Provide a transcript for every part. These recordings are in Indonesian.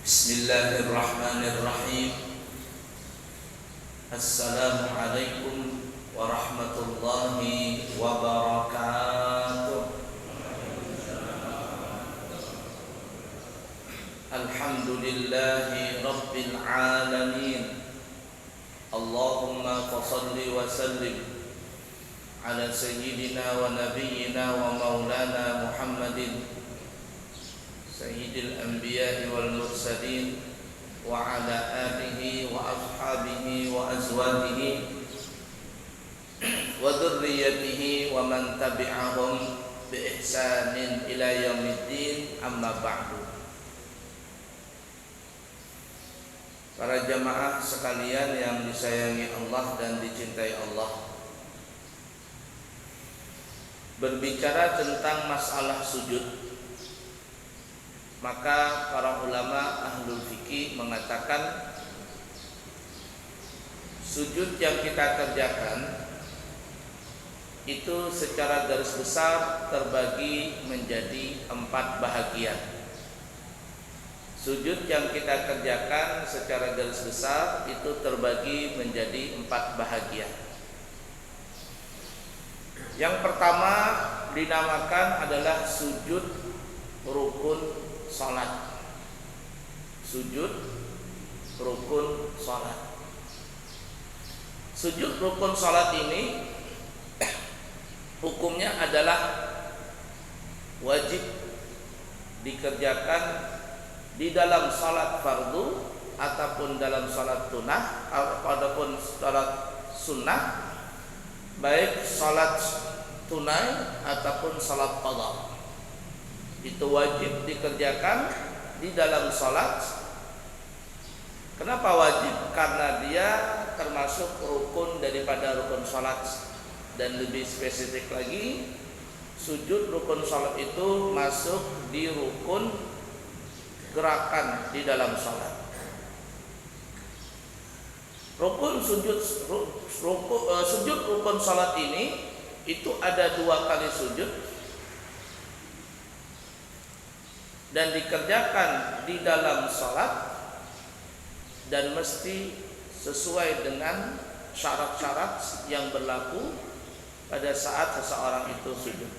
Bismillahirrahmanirrahim. Assalamualaikum warahmatullahi wabarakatuh. Alhamdulillahi rabbil alamin. Allahumma fassalli wa sallim ala sayyidina wa nabiyyina wa maulana Muhammadin Sayyidil Anbiya'i wal Mursalin wa ala alihi wa ashabihi wa azwajihi wa dhurriyyatihi wa man tabi'ahum bi ihsanin ila yaumiddin, amma ba'du. Para jamaah sekalian yang disayangi Allah dan dicintai Allah, berbicara tentang masalah sujud, maka para ulama ahlul fikih mengatakan sujud yang kita kerjakan itu secara garis besar terbagi menjadi 4 bahagian. Sujud yang kita kerjakan secara garis besar itu terbagi menjadi 4 bahagian. Yang pertama dinamakan adalah sujud rukun salat. Sujud rukun salat. Sujud rukun salat ini hukumnya adalah wajib dikerjakan di dalam salat fardu ataupun dalam salat ataupun salat sunnah, baik salat tunai ataupun salat qadha. Itu wajib dikerjakan di dalam salat. Kenapa wajib? Karena dia termasuk rukun daripada rukun salat. Dan lebih spesifik lagi, sujud rukun salat itu masuk di rukun gerakan di dalam salat. Sujud rukun salat ini itu ada 2 kali sujud dan dikerjakan di dalam salat, dan mesti sesuai dengan syarat-syarat yang berlaku pada saat seseorang itu sujud.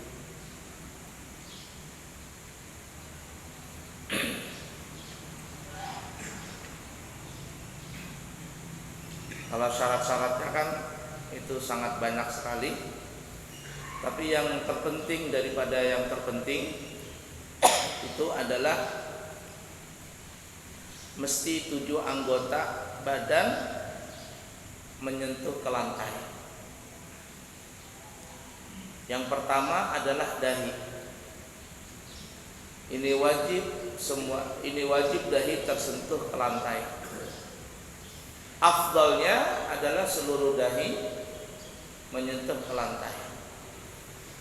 Kalau syarat-syaratnya kan itu sangat banyak sekali, tapi yang terpenting daripada yang terpenting itu adalah mesti 7 anggota badan menyentuh ke lantai. Yang pertama adalah dahi. Ini wajib dahi tersentuh ke lantai. Afdalnya adalah seluruh dahi menyentuh ke lantai.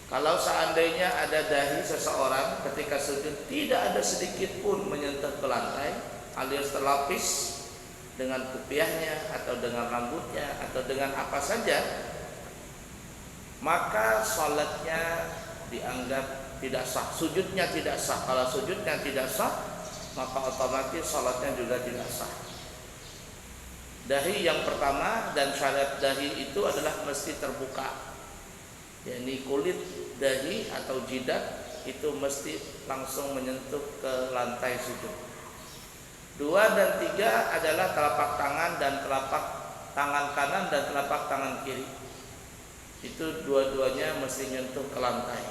Kalau seandainya ada dahi seseorang ketika sujud tidak ada sedikit pun menyentuh ke lantai, alias terlapis dengan kupiahnya atau dengan rambutnya atau dengan apa saja, maka salatnya dianggap tidak sah, sujudnya tidak sah. Kalau sujudnya tidak sah, maka otomatis salatnya juga tidak sah. Dahi yang pertama, dan syarat dahi itu adalah mesti terbuka. yakni kulit dahi atau jidat itu mesti langsung menyentuh ke lantai sujud. 2 dan 3 adalah telapak tangan dan telapak tangan kanan dan telapak tangan kiri. Itu dua-duanya mesti menyentuh ke lantai,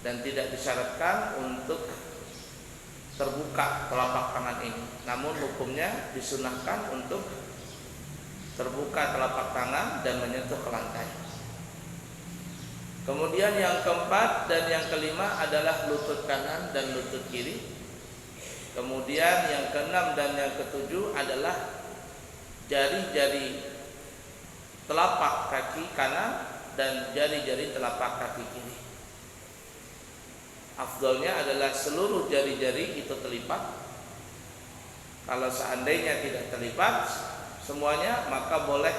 dan tidak disyaratkan untuk terbuka telapak tangan ini. Namun hukumnya disunahkan untuk terbuka telapak tangan dan menyentuh ke lantai. Kemudian yang keempat dan yang kelima adalah lutut kanan dan lutut kiri. Kemudian yang keenam dan yang ketujuh adalah jari-jari telapak kaki kanan dan jari-jari telapak kaki kiri. Afdalnya adalah seluruh jari-jari itu terlipat. Kalau seandainya tidak terlipat semuanya, maka boleh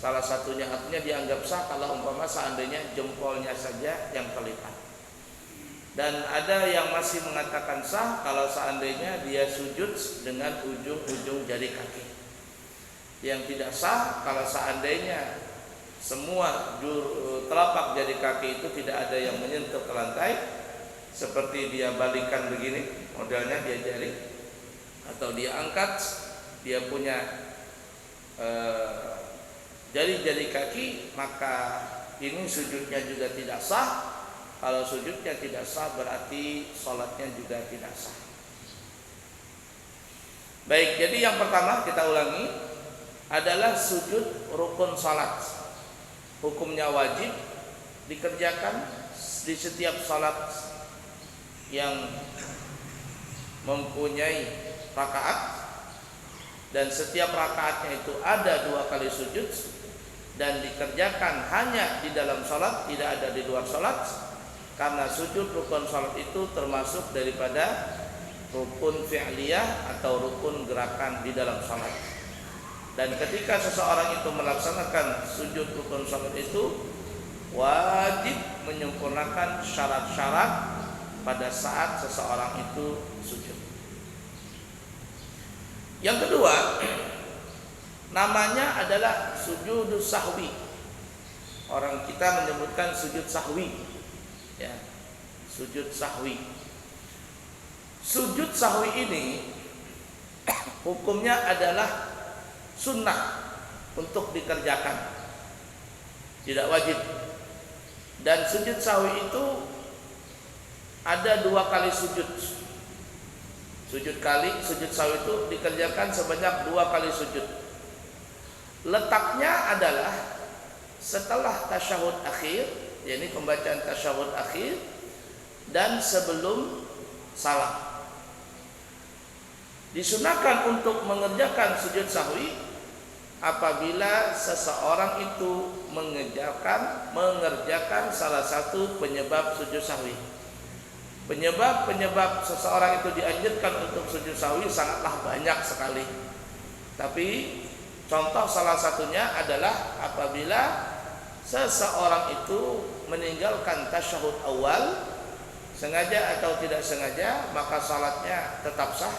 salah satunya, artinya dianggap sah kalau umpama seandainya jempolnya saja yang terlipat. Dan ada yang masih mengatakan sah kalau seandainya dia sujud dengan ujung-ujung jari kaki. Yang tidak sah kalau seandainya semua telapak jari kaki itu tidak ada yang menyentuh ke lantai, seperti dia balikan begini, modelnya dia jari, atau dia angkat, dia punya jari-jari kaki, maka ini sujudnya juga tidak sah. Kalau sujudnya tidak sah berarti sholatnya juga tidak sah. Baik, jadi yang pertama kita ulangi adalah sujud rukun sholat. Hukumnya wajib dikerjakan di setiap sholat yang mempunyai rakaat, dan setiap rakaatnya itu ada 2 kali sujud, dan dikerjakan hanya di dalam sholat, tidak ada di luar sholat. Karena sujud rukun sholat itu termasuk daripada rukun fi'liyah atau rukun gerakan di dalam sholat. Dan ketika seseorang itu melaksanakan sujud rukun sholat itu wajib menyempurnakan syarat-syarat pada saat seseorang itu sujud. Yang kedua, namanya adalah sujud sahwi. Orang kita menyebutkan sujud sahwi. Ya, sujud sahwi. Sujud sahwi ini hukumnya adalah sunnah untuk dikerjakan, tidak wajib. Dan sujud sahwi itu ada 2 kali sujud. Sujud sahwi itu dikerjakan sebanyak 2 kali sujud. Letaknya adalah setelah tasyahud akhir, yakni pembacaan tasyahud akhir, dan sebelum salam. Disunahkan untuk mengerjakan sujud sahwi apabila seseorang itu mengerjakan salah satu penyebab sujud sahwi. Penyebab seseorang itu dianjurkan untuk sujud sahwi sangatlah banyak sekali. Tapi contoh salah satunya adalah apabila seseorang itu meninggalkan tasyahud awal sengaja atau tidak sengaja, maka salatnya tetap sah.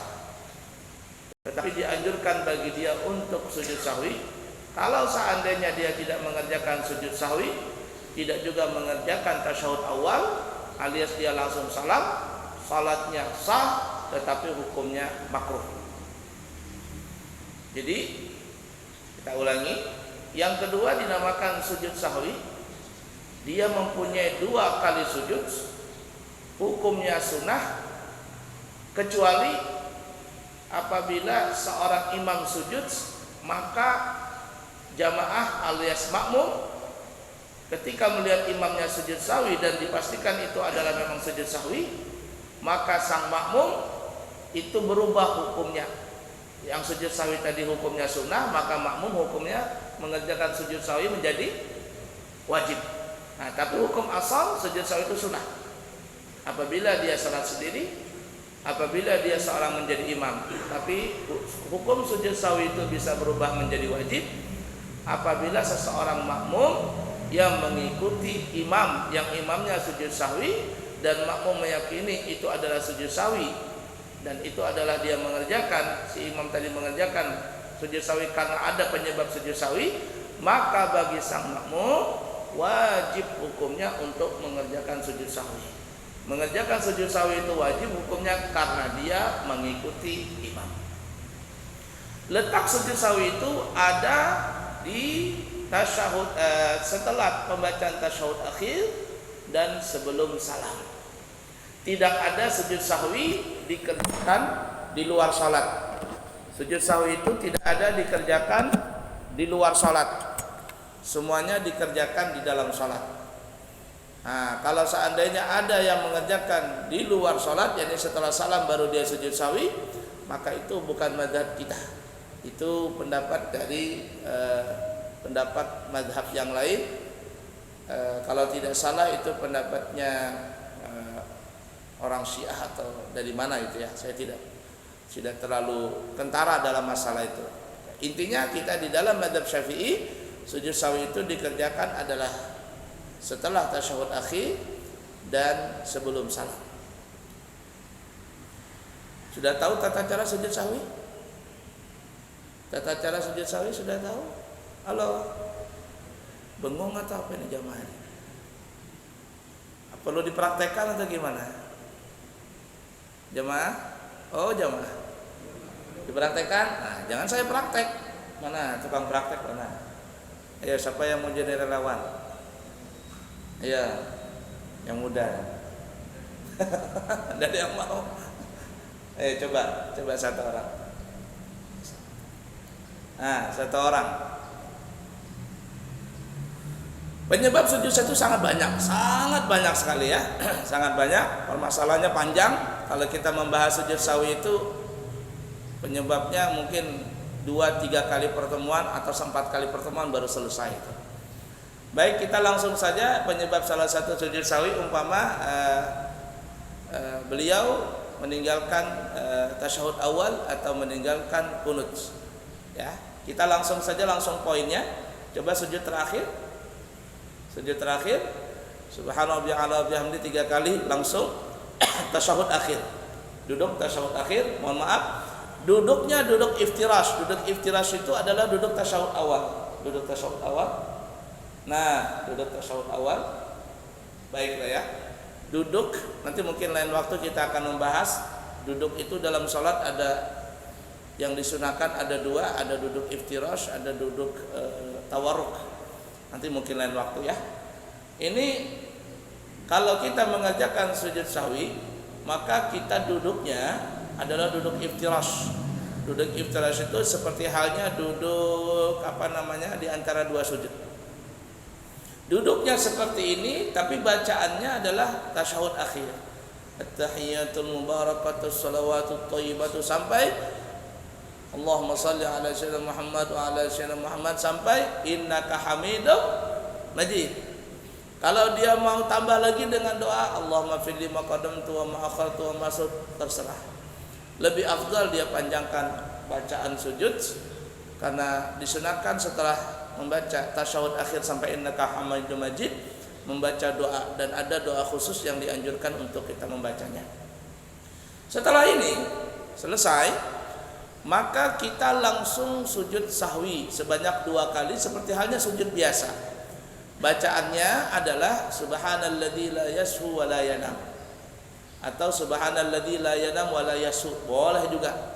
Tetapi dianjurkan bagi dia untuk sujud sahwi. Kalau seandainya dia tidak mengerjakan sujud sahwi, tidak juga mengerjakan tasyahud awal, alias dia langsung salam, salatnya sah tetapi hukumnya makruh. Jadi kita ulangi. Yang kedua dinamakan sujud sahwi. Dia mempunyai 2 kali sujud. Hukumnya sunnah, kecuali apabila seorang imam sujud, maka jamaah alias makmum ketika melihat imamnya sujud sahwi dan dipastikan itu adalah memang sujud sahwi, maka sang makmum itu berubah hukumnya. Yang sujud sahwi tadi hukumnya sunnah, maka makmum hukumnya mengerjakan sujud sahwi menjadi wajib. Nah, tapi hukum asal sujud sahwi itu sunnah. Apabila dia salat sendiri, apabila dia seorang menjadi imam. Tapi hukum sujud sahwi itu bisa berubah menjadi wajib apabila seseorang makmum yang mengikuti imam, yang imamnya sujud sahwi, dan makmum meyakini itu adalah sujud sahwi, dan itu adalah dia mengerjakan, si imam tadi mengerjakan sujud sahwi karena ada penyebab sujud sahwi, maka bagi sang makmum wajib hukumnya untuk mengerjakan sujud sahwi. Mengerjakan sujud sahwi itu wajib hukumnya karena dia mengikuti imam. Letak sujud sahwi itu ada di tasyahud setelah pembacaan tasyahud akhir dan sebelum salam. Tidak ada sujud sahwi dikerjakan di luar salat. Sujud sahwi itu tidak ada dikerjakan di luar salat. Semuanya dikerjakan di dalam salat. Nah, kalau seandainya ada yang mengerjakan di luar salat, yakni setelah salam baru dia sujud sahwi, maka itu bukan mazhab kita. Itu pendapat dari pendapat mazhab yang lain. Kalau tidak salah itu pendapatnya orang Syiah atau dari mana itu ya, saya tidak terlalu kentara dalam masalah itu. Intinya kita di dalam mazhab Syafi'i, sujud sahwi itu dikerjakan adalah setelah tasyahud akhir dan sebelum salam. Sudah tahu tata cara sujud sahwi? Tata cara sujud sahwi sudah tahu? Halo? Bengong atau apa ini jamaah ini? Perlu dipraktekkan atau gimana? Jamaah? Oh jamaah. Dipraktekkan? Nah, jangan saya praktek. Mana tukang praktek mana? Ayo siapa yang mau jadi relawan? Iya, yang muda. Ada yang mau? Ayo coba satu orang. Nah, satu orang. Penyebab sujud itu sangat banyak sekali ya, sangat banyak. Permasalahannya panjang. Kalau kita membahas sujud sahwi itu penyebabnya mungkin 2-3 kali pertemuan atau 4 kali pertemuan baru selesai itu. Baik, kita langsung saja penyebab salah satu sujud sahwi umpama beliau meninggalkan tasyahud awal atau meninggalkan qunut. Ya, kita langsung poinnya. Coba sujud terakhir. Sujud terakhir subhanallah wa bihamdi 3 kali langsung tasyahud akhir. Duduk tasyahud akhir, mohon maaf. Duduknya duduk iftirash. Duduk iftirash itu adalah duduk tasyahud awal. Duduk tasyahud awal. Nah, duduk tasyahud awal. Baiklah ya. Duduk, nanti mungkin lain waktu kita akan membahas duduk itu dalam sholat ada yang disunahkan ada 2, ada duduk iftirash, ada duduk tawarruk. Nanti mungkin lain waktu ya. Ini kalau kita mengerjakan sujud sahwi, maka kita duduknya adalah duduk iftirash. Duduk iftirash itu seperti halnya duduk di antara 2 sujud. Duduknya seperti ini, tapi bacaannya adalah tasyahud akhir. At-tahiyatul mubarakatus salawatut thayyibatu sampai Allahumma salli ala sayyidina Muhammad wa ala sayyidina Muhammad sampai innaka hamidum majid. Kalau dia mau tambah lagi dengan doa Allahumma fil lima qadamtu wa ma akhartu wa ma terserah. Lebih afdal dia panjangkan bacaan sujud karena disunahkan setelah membaca tasyahud akhir sampai innaka hamidum majid membaca doa, dan ada doa khusus yang dianjurkan untuk kita membacanya. Setelah ini selesai, maka kita langsung sujud sahwi sebanyak 2 kali seperti halnya sujud biasa. Bacaannya adalah subhanalladzi la yashu wa la yanam atau subhanalladzi la yanam wa la yashu. Boleh juga.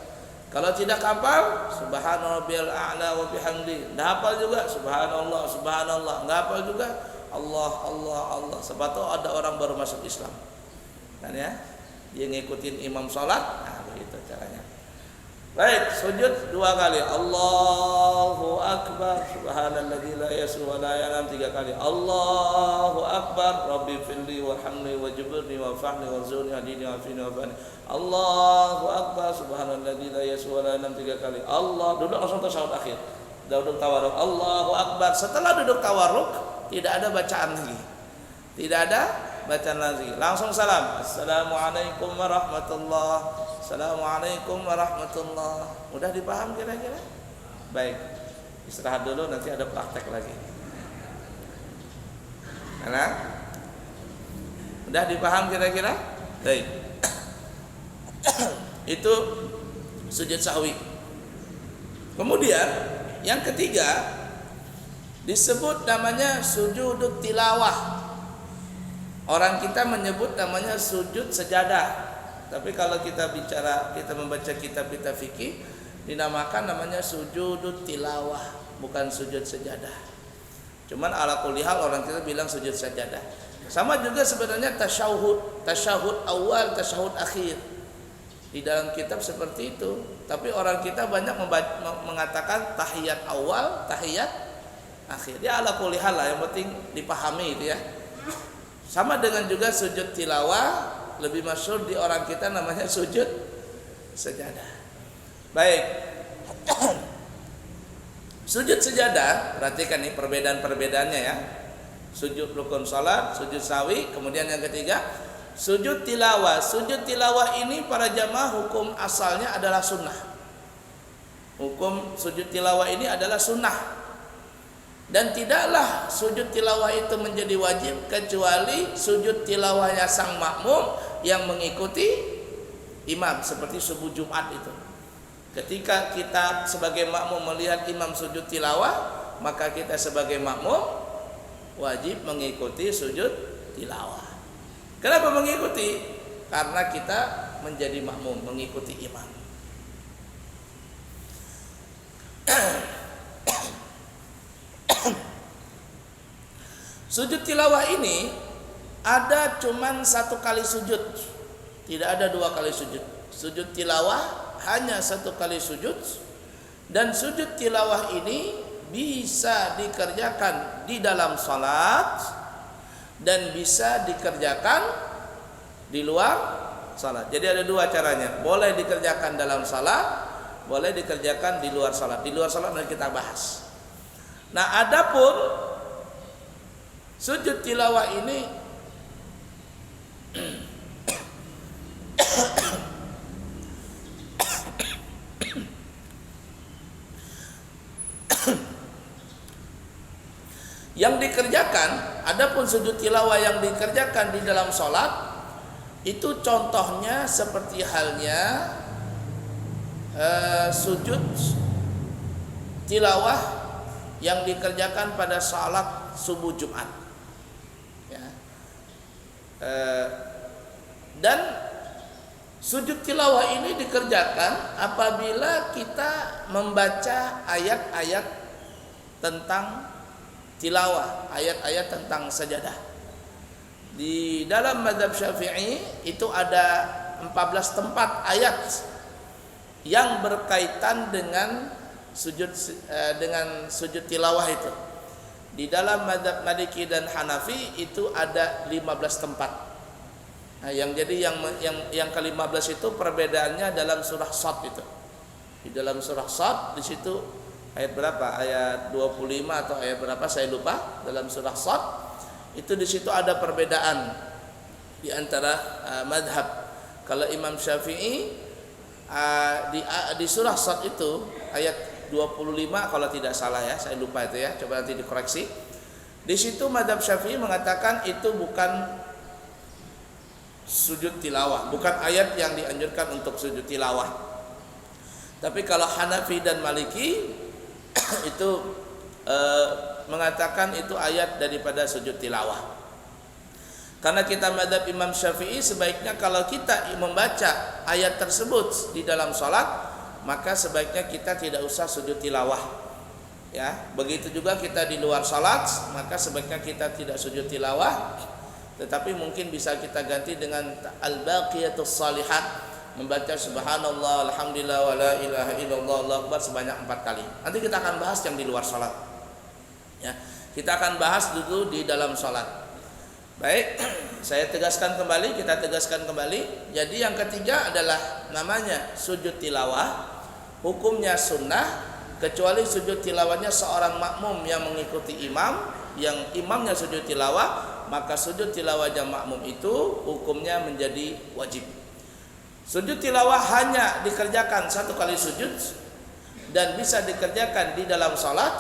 Kalau tidak hafal subhanarabbiyal a'la wa bihamdi. Enggak hafal juga subhanallah subhanallah. Enggak hafal juga Allah Allah Allah. Sebab itu ada orang baru masuk Islam. Kan ya? Dia ngikutin imam salat. Nah, begitu caranya. Baik, sujud 2 kali. Allahu akbar. Subhanalladzi la yashu wa la yanam 3 kali. Allahu akbar. Rabbi filli warhamni wajburni wafahni warzuqni hadini wafini wafani. Allahu akbar. Subhanalladzi la yashu wa la yanam 3 kali. Allah, duduk langsung tasyahud akhir. Duduk tawarruk. Allahu akbar. Setelah duduk tawarruk tidak ada bacaan lagi. Tidak ada bacaan lagi. Langsung salam. Assalamualaikum warahmatullahi. Assalamualaikum warahmatullah. Mudah dipaham kira-kira? Baik, istirahat dulu, nanti ada praktek lagi. Karena mudah dipaham kira-kira? Baik. Itu sujud sahwi. Kemudian yang ketiga disebut namanya sujud tilawah. Orang kita menyebut namanya sujud sejadah. Tapi kalau kita membaca kitab fikih dinamakan namanya sujud tilawah, bukan sujud sejadah. Cuman ala kulli hal orang kita bilang sujud sejadah. Sama juga sebenarnya tasyahud awal, tasyahud akhir. Di dalam kitab seperti itu. Tapi orang kita banyak mengatakan tahiyat awal, tahiyat akhir. Ya ala kulli hal lah, yang penting dipahami itu ya. Sama dengan juga sujud tilawah, lebih masyhur di orang kita namanya sujud sejadah. Baik. Sujud sejadah, perhatikan nih perbedaan-perbedaannya ya. Sujud rukun salat, sujud sahwi, kemudian yang ketiga sujud tilawah. Sujud tilawah ini para jamaah hukum asalnya adalah sunnah. Hukum sujud tilawah ini adalah sunnah. Dan tidaklah sujud tilawah itu menjadi wajib kecuali sujud tilawahnya sang makmum yang mengikuti imam seperti subuh Jumat itu. Ketika kita sebagai makmum melihat imam sujud tilawah, maka kita sebagai makmum wajib mengikuti sujud tilawah. Kenapa mengikuti? Karena kita menjadi makmum, mengikuti imam. Sujud tilawah ini ada cuman satu kali sujud, tidak ada dua kali sujud. Sujud tilawah hanya satu kali sujud, dan sujud tilawah ini bisa dikerjakan di dalam salat dan bisa dikerjakan di luar salat. Jadi ada dua caranya, boleh dikerjakan dalam salat, boleh dikerjakan di luar salat. Di luar salat nanti kita bahas. Nah, adapun sujud tilawah ini yang dikerjakan, adapun sujud tilawah yang dikerjakan di dalam sholat itu contohnya seperti halnya sujud tilawah yang dikerjakan pada salat subuh Jumat, ya. Dan sujud tilawah ini dikerjakan apabila kita membaca ayat-ayat tentang tilawah, ayat-ayat tentang sajadah. Di dalam mazhab Syafi'i itu ada 14 tempat ayat yang berkaitan dengan sujud tilawah itu. Di dalam mazhab Maliki dan Hanafi itu ada 15 tempat. Nah, yang ke-15 itu perbedaannya dalam surah Shad itu. Di dalam surah Shad di situ ayat berapa? Ayat 25 atau ayat berapa saya lupa. Dalam surah Shad itu di situ ada perbedaan di antara madhab. Kalau Imam Syafi'i di surah Shad itu ayat 25 kalau tidak salah ya, saya lupa itu ya, coba nanti dikoreksi. Di situ madhab Syafi'i mengatakan itu bukan sujud tilawah, bukan ayat yang dianjurkan untuk sujud tilawah. Tapi kalau Hanafi dan Maliki itu mengatakan itu ayat daripada sujud tilawah. Karena kita madhab Imam Syafi'i, sebaiknya kalau kita membaca ayat tersebut di dalam sholat, maka sebaiknya kita tidak usah sujud tilawah, ya. Begitu juga kita di luar sholat, maka sebaiknya kita tidak sujud tilawah, tetapi mungkin bisa kita ganti dengan al-baqiyatus shalihat, membaca subhanallah, alhamdulillah, wa la ilaha illallah, Allahu akbar sebanyak 4 kali. Nanti kita akan bahas yang di luar sholat, ya. Kita akan bahas dulu di dalam sholat. Baik, saya tegaskan kembali, kita tegaskan kembali. Jadi yang ketiga adalah namanya sujud tilawah, hukumnya sunnah, kecuali sujud tilawahnya seorang makmum yang mengikuti imam, yang imamnya sujud tilawah, maka sujud tilawahnya makmum itu hukumnya menjadi wajib. Sujud tilawah hanya dikerjakan satu kali sujud, dan bisa dikerjakan di dalam salat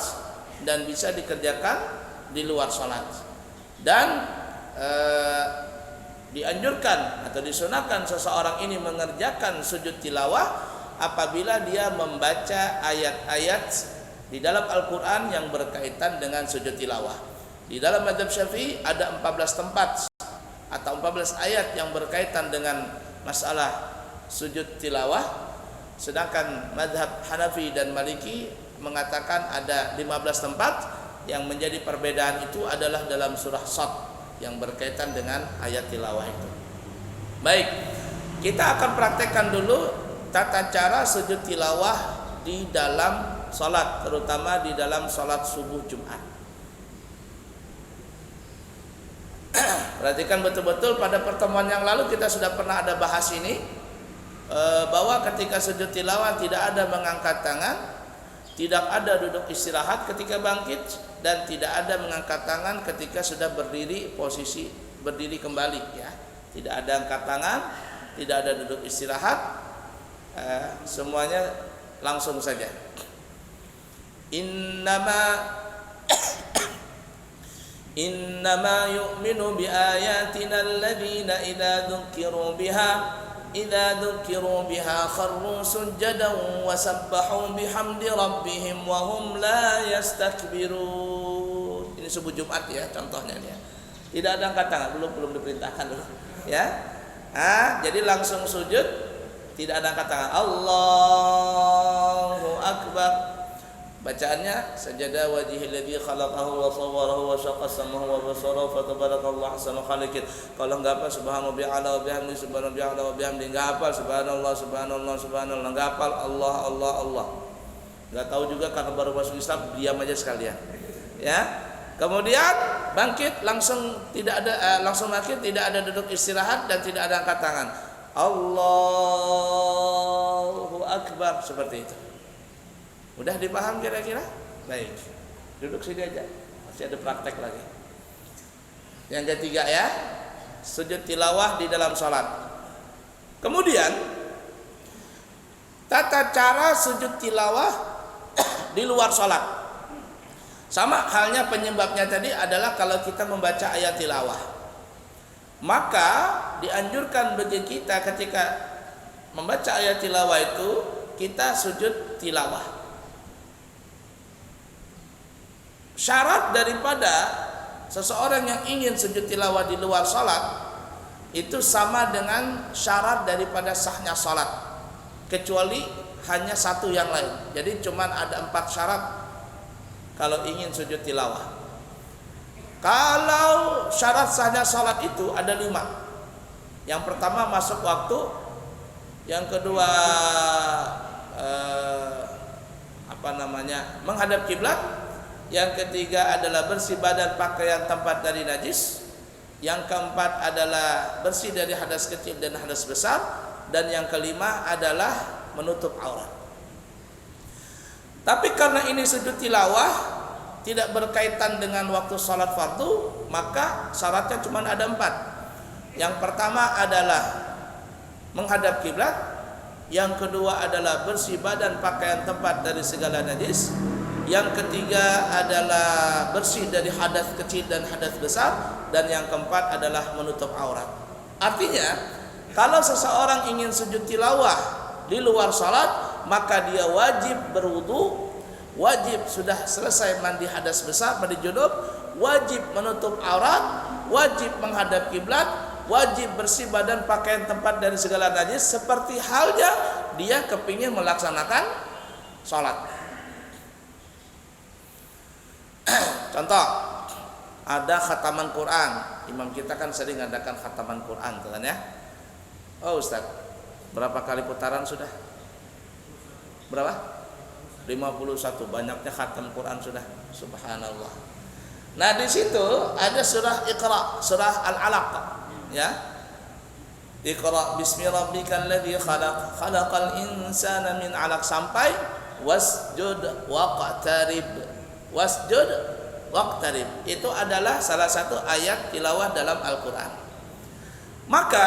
dan bisa dikerjakan di luar salat. Dan dianjurkan atau disunahkan seseorang ini mengerjakan sujud tilawah apabila dia membaca ayat-ayat di dalam Al-Quran yang berkaitan dengan sujud tilawah. Di dalam mazhab Syafi'i ada 14 tempat atau 14 ayat yang berkaitan dengan masalah sujud tilawah, sedangkan mazhab Hanafi dan Maliki mengatakan ada 15 tempat. Yang menjadi perbedaan itu adalah dalam surah Shad yang berkaitan dengan ayat tilawah itu. Baik, kita akan praktekkan dulu tata cara sujud tilawah di dalam salat, terutama di dalam salat subuh Jumat. Perhatikan betul-betul, pada pertemuan yang lalu kita sudah pernah ada bahas ini, bahwa ketika sujud tilawah tidak ada mengangkat tangan, tidak ada duduk istirahat ketika bangkit, dan tidak ada mengangkat tangan ketika sudah berdiri, posisi berdiri kembali, ya. Tidak ada angkat tangan, tidak ada duduk istirahat, semuanya langsung saja. Innama yu'minu bi ayatina alladhina idza dzukiru biha idza dzukiru biha kharru sujadan wa sabbahu bihamdi rabbihim wa hum la yastakbirun. Ini subuh Jumat ya contohnya dia. Tidak ada angkat tangan, belum diperintahkan dulu. Ya. Jadi langsung sujud, tidak ada angkat tangan. Allahu akbar. Bacaannya sajada wajhil ladzi khalaqahu wa sawwarahu wa syaqqa samahu wa basarahu fa tabarakallahu ahsanul khaliqin. Kalau enggak apa subhanallahi wa bihamdi subhanallahi wa bihamdi, enggak hafal subhanallah enggak hafal Allah. Enggak tahu juga karena baru masuk Islam, diam aja sekalian. Ya. Kemudian bangkit langsung tidak ada duduk istirahat dan tidak ada angkat tangan. Allahu akbar, seperti itu. Udah dipaham kira-kira? Baik. Duduk sini aja. Masih ada praktek lagi. Yang ketiga ya, sujud tilawah di dalam salat. Kemudian tata cara sujud tilawah di luar salat. Sama halnya penyebabnya tadi adalah kalau kita membaca ayat tilawah. Maka dianjurkan bagi kita ketika membaca ayat tilawah itu kita sujud tilawah. Syarat daripada seseorang yang ingin sujud tilawah di luar salat itu sama dengan syarat daripada sahnya salat, kecuali hanya satu yang lain. Jadi cuman ada 4 syarat kalau ingin sujud tilawah. Kalau syarat sahnya salat itu ada 5. Yang pertama masuk waktu, yang kedua menghadap kiblat, yang ketiga adalah bersih badan pakaian tempat dari najis, yang keempat adalah bersih dari hadas kecil dan hadas besar, dan yang kelima adalah menutup aurat. Tapi karena ini sujud tilawah tidak berkaitan dengan waktu salat fardu, maka syaratnya cuma ada 4. Yang pertama adalah menghadap kiblat, yang kedua adalah bersih badan pakaian tempat dari segala najis, yang ketiga adalah bersih dari hadas kecil dan hadas besar, dan yang keempat adalah menutup aurat. Artinya kalau seseorang ingin sujud tilawah di luar salat, maka dia wajib berwudu, wajib sudah selesai mandi hadas besar, mandi junub, wajib menutup aurat, wajib menghadap kiblat, wajib bersih badan pakaian tempat dari segala najis, seperti halnya dia kepingin melaksanakan salat. Contoh, ada khataman Quran. Imam kita kan sering adakan khataman Quran, kan ya? Oh Ustaz, berapa kali putaran sudah? Berapa? 51. Banyaknya khatam Quran sudah. Subhanallah. Nah, di situ ada surah Iqra, surah Al-Alaq, ya. Iqra bismi rabbikal ladzi khalaq, khalaqal insana min 'alaq, sampai wasjud waqtarib. Wasjud waqtarib itu adalah salah satu ayat tilawah dalam Al-Quran. Maka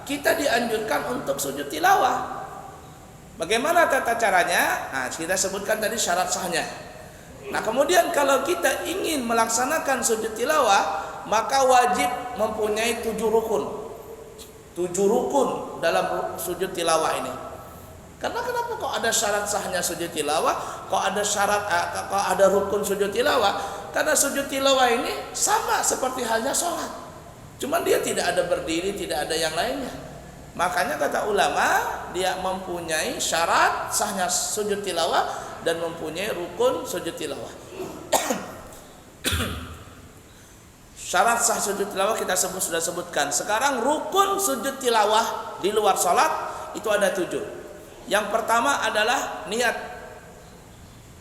kita dianjurkan untuk sujud tilawah. Bagaimana tata caranya? Nah, kita sebutkan tadi syarat sahnya. Nah, kemudian kalau kita ingin melaksanakan sujud tilawah, maka wajib mempunyai 7 rukun. 7 rukun dalam sujud tilawah ini. Karena kenapa kok ada syarat sahnya sujud tilawah, kok ada rukun sujud tilawah? Karena sujud tilawah ini sama seperti halnya sholat, cuman dia tidak ada berdiri, tidak ada yang lainnya. Makanya kata ulama, dia mempunyai syarat sahnya sujud tilawah dan mempunyai rukun sujud tilawah. Syarat sah sujud tilawah kita sudah sebutkan. Sekarang rukun sujud tilawah di luar sholat itu ada 7. Yang pertama adalah niat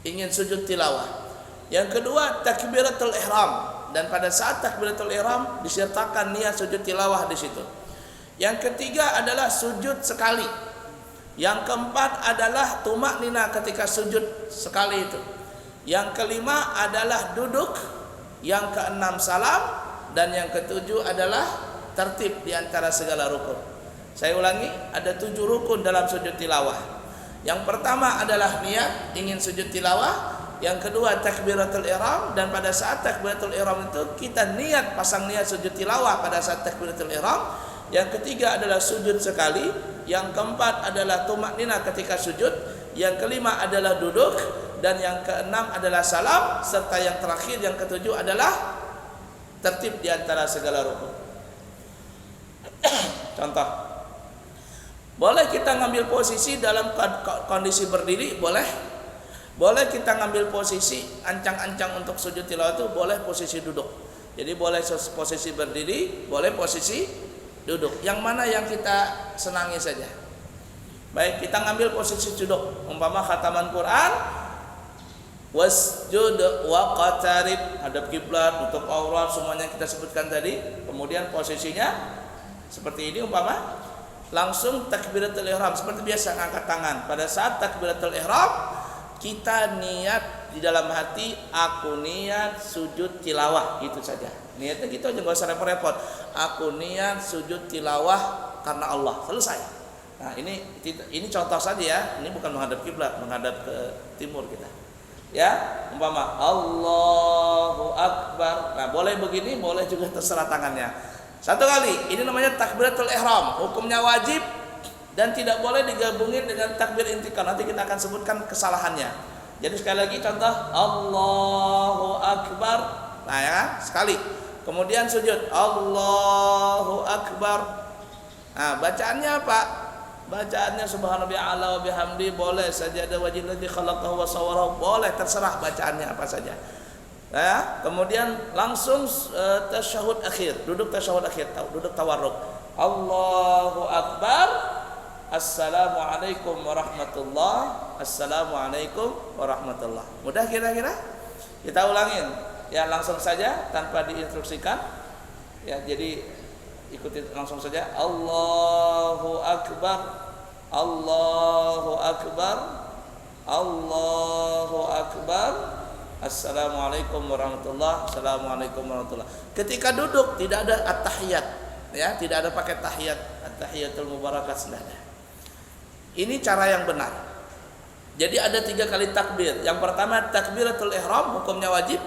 ingin sujud tilawah. Yang kedua takbiratul ihram, dan pada saat takbiratul ihram disertakan niat sujud tilawah di situ. Yang ketiga adalah sujud sekali. Yang keempat adalah tumak nina ketika sujud sekali itu. Yang kelima adalah duduk. Yang keenam salam, dan yang ketujuh adalah tertib di antara segala rukun. Saya ulangi, ada 7 rukun dalam sujud tilawah. Yang pertama adalah niat ingin sujud tilawah. Yang kedua takbiratul ihram, dan pada saat takbiratul ihram itu kita pasang niat sujud tilawah pada saat takbiratul ihram. Yang ketiga adalah sujud sekali. Yang keempat adalah tumaknina ketika sujud. Yang kelima adalah duduk. Dan yang keenam adalah salam. Serta yang terakhir, yang ketujuh adalah tertib di antara segala rukun. Contoh, boleh kita ngambil posisi dalam kondisi berdiri, boleh. Boleh kita ngambil posisi ancang-ancang untuk sujud tilawah itu, boleh posisi duduk. Jadi boleh posisi berdiri, boleh posisi duduk. Yang mana yang kita senangi saja. Baik, kita ngambil posisi duduk. Umpama khataman Quran, wasjud waqtarib, hadap kiblat, tutup aurat, semuanya kita sebutkan tadi. Kemudian posisinya seperti ini umpama, langsung takbiratul ihram seperti biasa ngangkat tangan. Pada saat takbiratul ihram kita niat di dalam hati, aku niat sujud tilawah, gitu saja. Niatnya gitu aja, nggak usah repot-repot. Aku niat sujud tilawah karena Allah, selesai. Nah, ini contoh saja ya. Ini bukan menghadap kiblat, menghadap ke timur kita. Ya, umpama Allahu Akbar. Nah, boleh begini, boleh juga terserah tangannya. Satu kali, ini namanya takbiratul ihram. Hukumnya wajib dan tidak boleh digabungin dengan takbir intikal. Nanti kita akan sebutkan kesalahannya. Jadi sekali lagi contoh, Allahu Akbar. Nah ya, sekali. Kemudian sujud, Allahu Akbar. Nah, bacaannya apa? Bacaannya subhanallah ala wa bihamdi, boleh. Sajadah wajhil ladzi khalaqahu wa sawwarahu, boleh, terserah bacaannya apa saja. Nah, kemudian langsung tasyahud akhir, duduk tasyahud akhir, duduk tawarruk. Allahu Akbar. Assalamualaikum warahmatullahi. Assalamualaikum warahmatullahi. Mudah kira-kira? Kita ulangin. Ya, langsung saja tanpa diinstruksikan. Ya, jadi ikuti langsung saja. Allahu Akbar. Allahu Akbar. Allahu Akbar. Assalamualaikum warahmatullahi. Assalamualaikum warahmatullahi. Ketika duduk tidak ada at-tahiyat, ya, tidak ada pakai tahiyat, at-tahiyatul mubarakat, tidak ada. Ini cara yang benar. Jadi ada 3 kali takbir. Yang pertama takbiratul ihram, hukumnya wajib.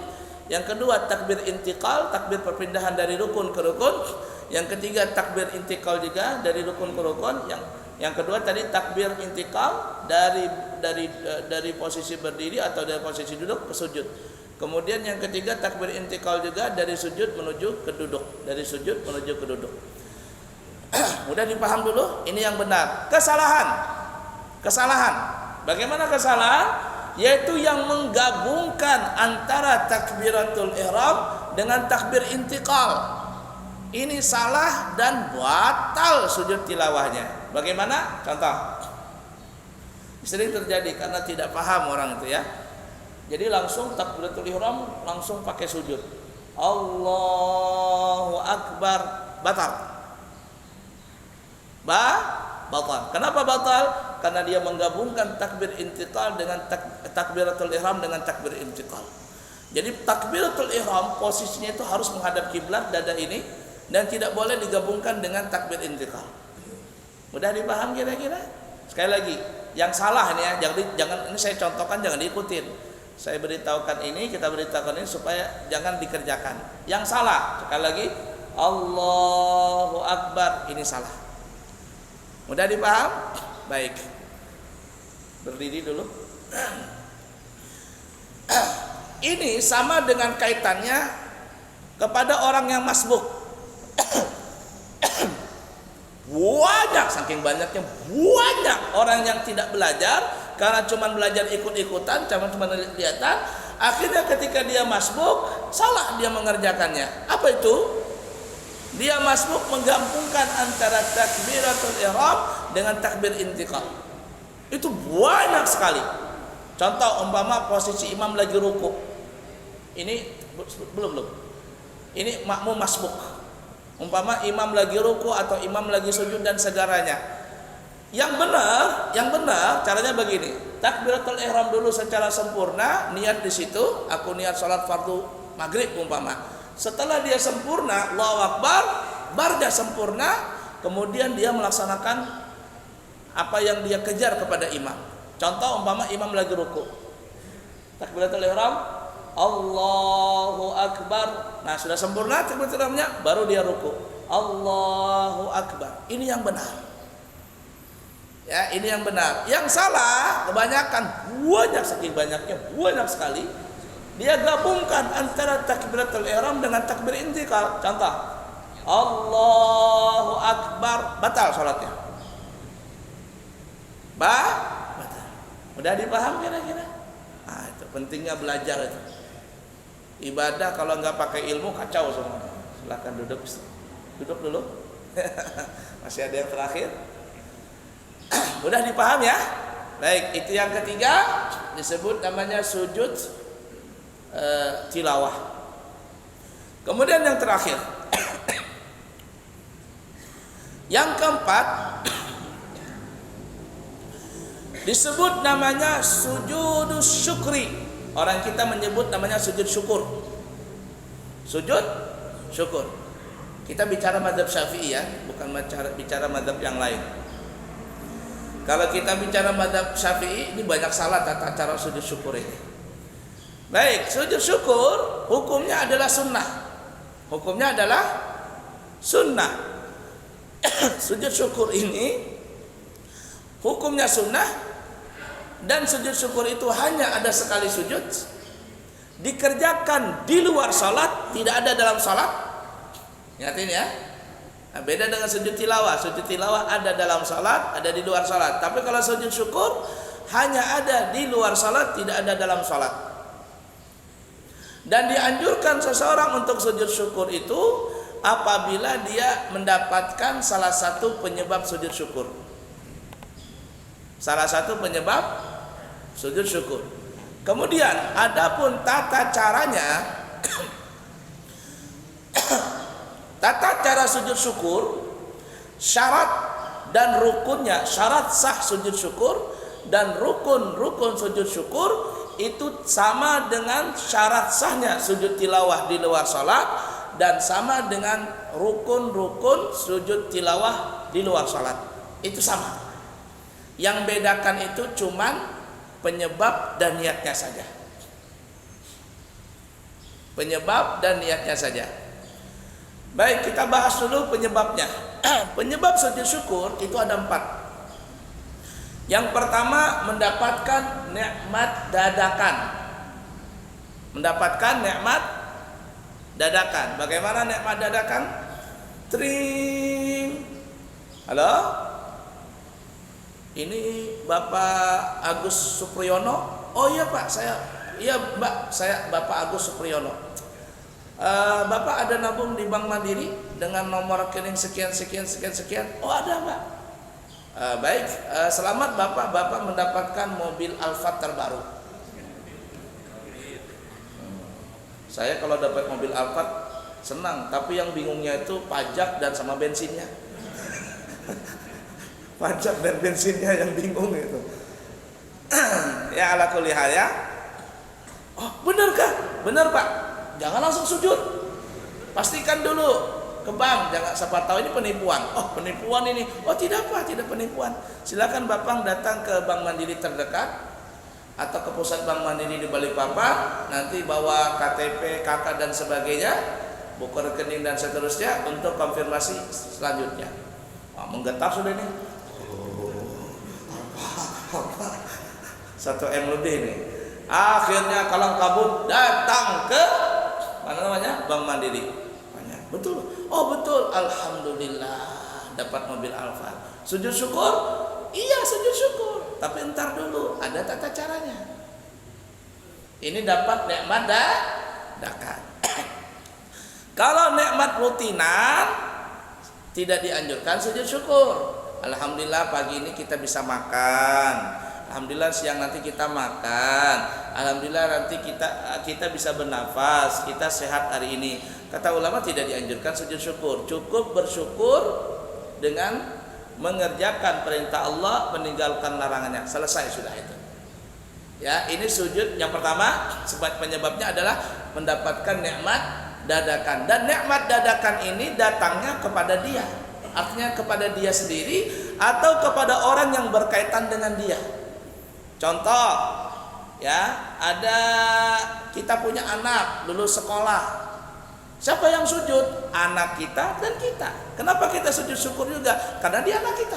Yang kedua takbir intiqal, takbir perpindahan dari rukun ke rukun. Yang ketiga takbir intiqal juga dari rukun ke rukun. Yang kedua tadi takbir intiqal dari posisi berdiri atau dari posisi duduk ke sujud. Kemudian yang ketiga takbir intiqal juga dari sujud menuju ke duduk, dari sujud menuju ke duduk. Mudah dipaham dulu, ini yang benar. Kesalahan. Bagaimana kesalahan? Yaitu yang menggabungkan antara takbiratul ihram dengan takbir intiqal. Ini salah dan batal sujud tilawahnya. Bagaimana? Contoh. Sering terjadi karena tidak paham orang itu ya. Jadi langsung takbiratul ihram langsung pakai sujud. Allahu Akbar, batal. Batal. Kenapa batal? Karena dia menggabungkan takbir intiqal dengan takbiratul ihram dengan takbir intiqal. Jadi takbiratul ihram posisinya itu harus menghadap kiblat, dada ini, dan tidak boleh digabungkan dengan takbir intiqal. Mudah dipaham kira-kira? Sekali lagi, yang salah ini ya, jangan ini saya contohkan, jangan diikutin. Saya beritahukan ini, kita beritahukan ini supaya jangan dikerjakan. Yang salah, sekali lagi, Allahu Akbar, ini salah. Mudah dipaham? Baik. Berdiri dulu. Ini sama dengan kaitannya kepada orang yang masbuk. Banyak, saking banyaknya banyak orang yang tidak belajar karena cuma belajar ikut-ikutan, cuma lihat-lihatan. Akhirnya ketika dia masbuk, salah dia mengerjakannya. Apa itu? Dia masbuk menggabungkan antara takbiratul ihram dengan takbir intiqal. Itu banyak sekali. Contoh umpama posisi imam lagi ruku. Ini belum. Ini makmum masbuk. Umpama imam lagi ruku atau imam lagi sujud dan segaranya. Yang benar caranya begini. Takbiratul ihram dulu secara sempurna, niat di situ, aku niat salat fardu maghrib umpama. Setelah dia sempurna, Allahu Akbar, barja sempurna, kemudian dia melaksanakan apa yang dia kejar kepada imam. Contoh umpama imam lagi ruku. Takbiratul ihram, Allahu Akbar. Nah, sudah sempurna takbiratul ihramnya, baru dia ruku. Allahu Akbar. Ini yang benar. Ya, ini yang benar. Yang salah kebanyakan, saking banyaknya, banyak sekali. Dia gabungkan antara takbiratul ihram dengan takbir intikal. Contoh, Allahu Akbar, batal salatnya. Batal. Udah dipaham kira-kira? Nah, itu pentingnya belajar itu. Ibadah kalau nggak pakai ilmu kacau semua. Silakan duduk. Duduk dulu. Masih ada yang terakhir. Udah dipaham ya? Baik, itu yang ketiga disebut namanya sujud tilawah. Kemudian yang terakhir, yang keempat disebut namanya sujudus syukri. Orang kita menyebut namanya sujud syukur. Sujud syukur. Kita bicara mazhab Syafi'i ya, bukan bicara mazhab yang lain. Kalau kita bicara mazhab Syafi'i, ini banyak salah tata cara sujud syukur ini. Baik, sujud syukur hukumnya adalah sunnah. Hukumnya adalah sunnah. Sujud syukur ini hukumnya sunnah, dan sujud syukur itu hanya ada sekali sujud, dikerjakan di luar salat, tidak ada dalam salat. Ingatin ya. Nah, beda dengan sujud tilawah. Sujud tilawah ada dalam salat, ada di luar salat. Tapi kalau sujud syukur hanya ada di luar salat, tidak ada dalam salat. Dan dianjurkan seseorang untuk sujud syukur itu apabila dia mendapatkan salah satu penyebab sujud syukur. Salah satu penyebab sujud syukur. Kemudian adapun tata caranya, tata cara sujud syukur, syarat dan rukunnya, syarat sah sujud syukur dan rukun sujud syukur itu sama dengan syarat sahnya sujud tilawah di luar salat, dan sama dengan rukun sujud tilawah di luar salat. Itu sama. Yang bedakan itu cuman penyebab dan niatnya saja. Penyebab dan niatnya saja. Baik, kita bahas dulu penyebabnya. Penyebab sujud syukur itu ada 4. Yang pertama, mendapatkan nikmat dadakan. Mendapatkan nikmat dadakan. Bagaimana nikmat dadakan? Tring. Halo? Ini Bapak Agus Supriyono? Oh iya Pak, iya Mbak, saya Bapak Agus Supriyono. Bapak ada nabung di Bank Mandiri dengan nomor rekening sekian. Oh ada Mbak. Baik, selamat Bapak mendapatkan mobil Alphard terbaru. Saya kalau dapat mobil Alphard senang, tapi yang bingungnya itu pajak dan sama bensinnya. Pajak dan bensinnya yang bingung itu. Ya ala kulli hal ya. Oh benar kah? Benar Pak. Jangan langsung sujud. Pastikan dulu ke bank, jangan siapa tahu ini penipuan. Oh penipuan ini. Oh tidak Pak, tidak penipuan. Silakan Bapak datang ke Bank Mandiri terdekat atau ke pusat Bank Mandiri di Balikpapan, nanti bawa KTP, KK dan sebagainya, buku rekening dan seterusnya untuk konfirmasi selanjutnya. Oh, menggetar sudah ini. 1 M lebih nih. Akhirnya kalang kabut datang ke mana namanya? Bank Mandiri. Betul. Oh betul. Alhamdulillah dapat mobil Alphard. Sujud syukur? Iya sujud syukur. Tapi entar dulu, ada tata caranya. Ini dapat nikmat dadakan. Kalau nikmat rutinan tidak dianjurkan sujud syukur. Alhamdulillah pagi ini kita bisa makan. Alhamdulillah siang nanti kita makan. Alhamdulillah nanti kita bisa bernafas, kita sehat hari ini. Kata ulama tidak dianjurkan sujud syukur. Cukup bersyukur dengan mengerjakan perintah Allah, meninggalkan larangannya. Selesai sudah itu. Ya, ini sujud yang pertama. Sebab penyebabnya adalah mendapatkan nikmat dadakan. Dan nikmat dadakan ini datangnya kepada dia. Artinya kepada dia sendiri atau kepada orang yang berkaitan dengan dia. Contoh, ya, ada kita punya anak lulus sekolah. Siapa yang sujud? Anak kita dan kita. Kenapa kita sujud syukur juga? Karena dia anak kita.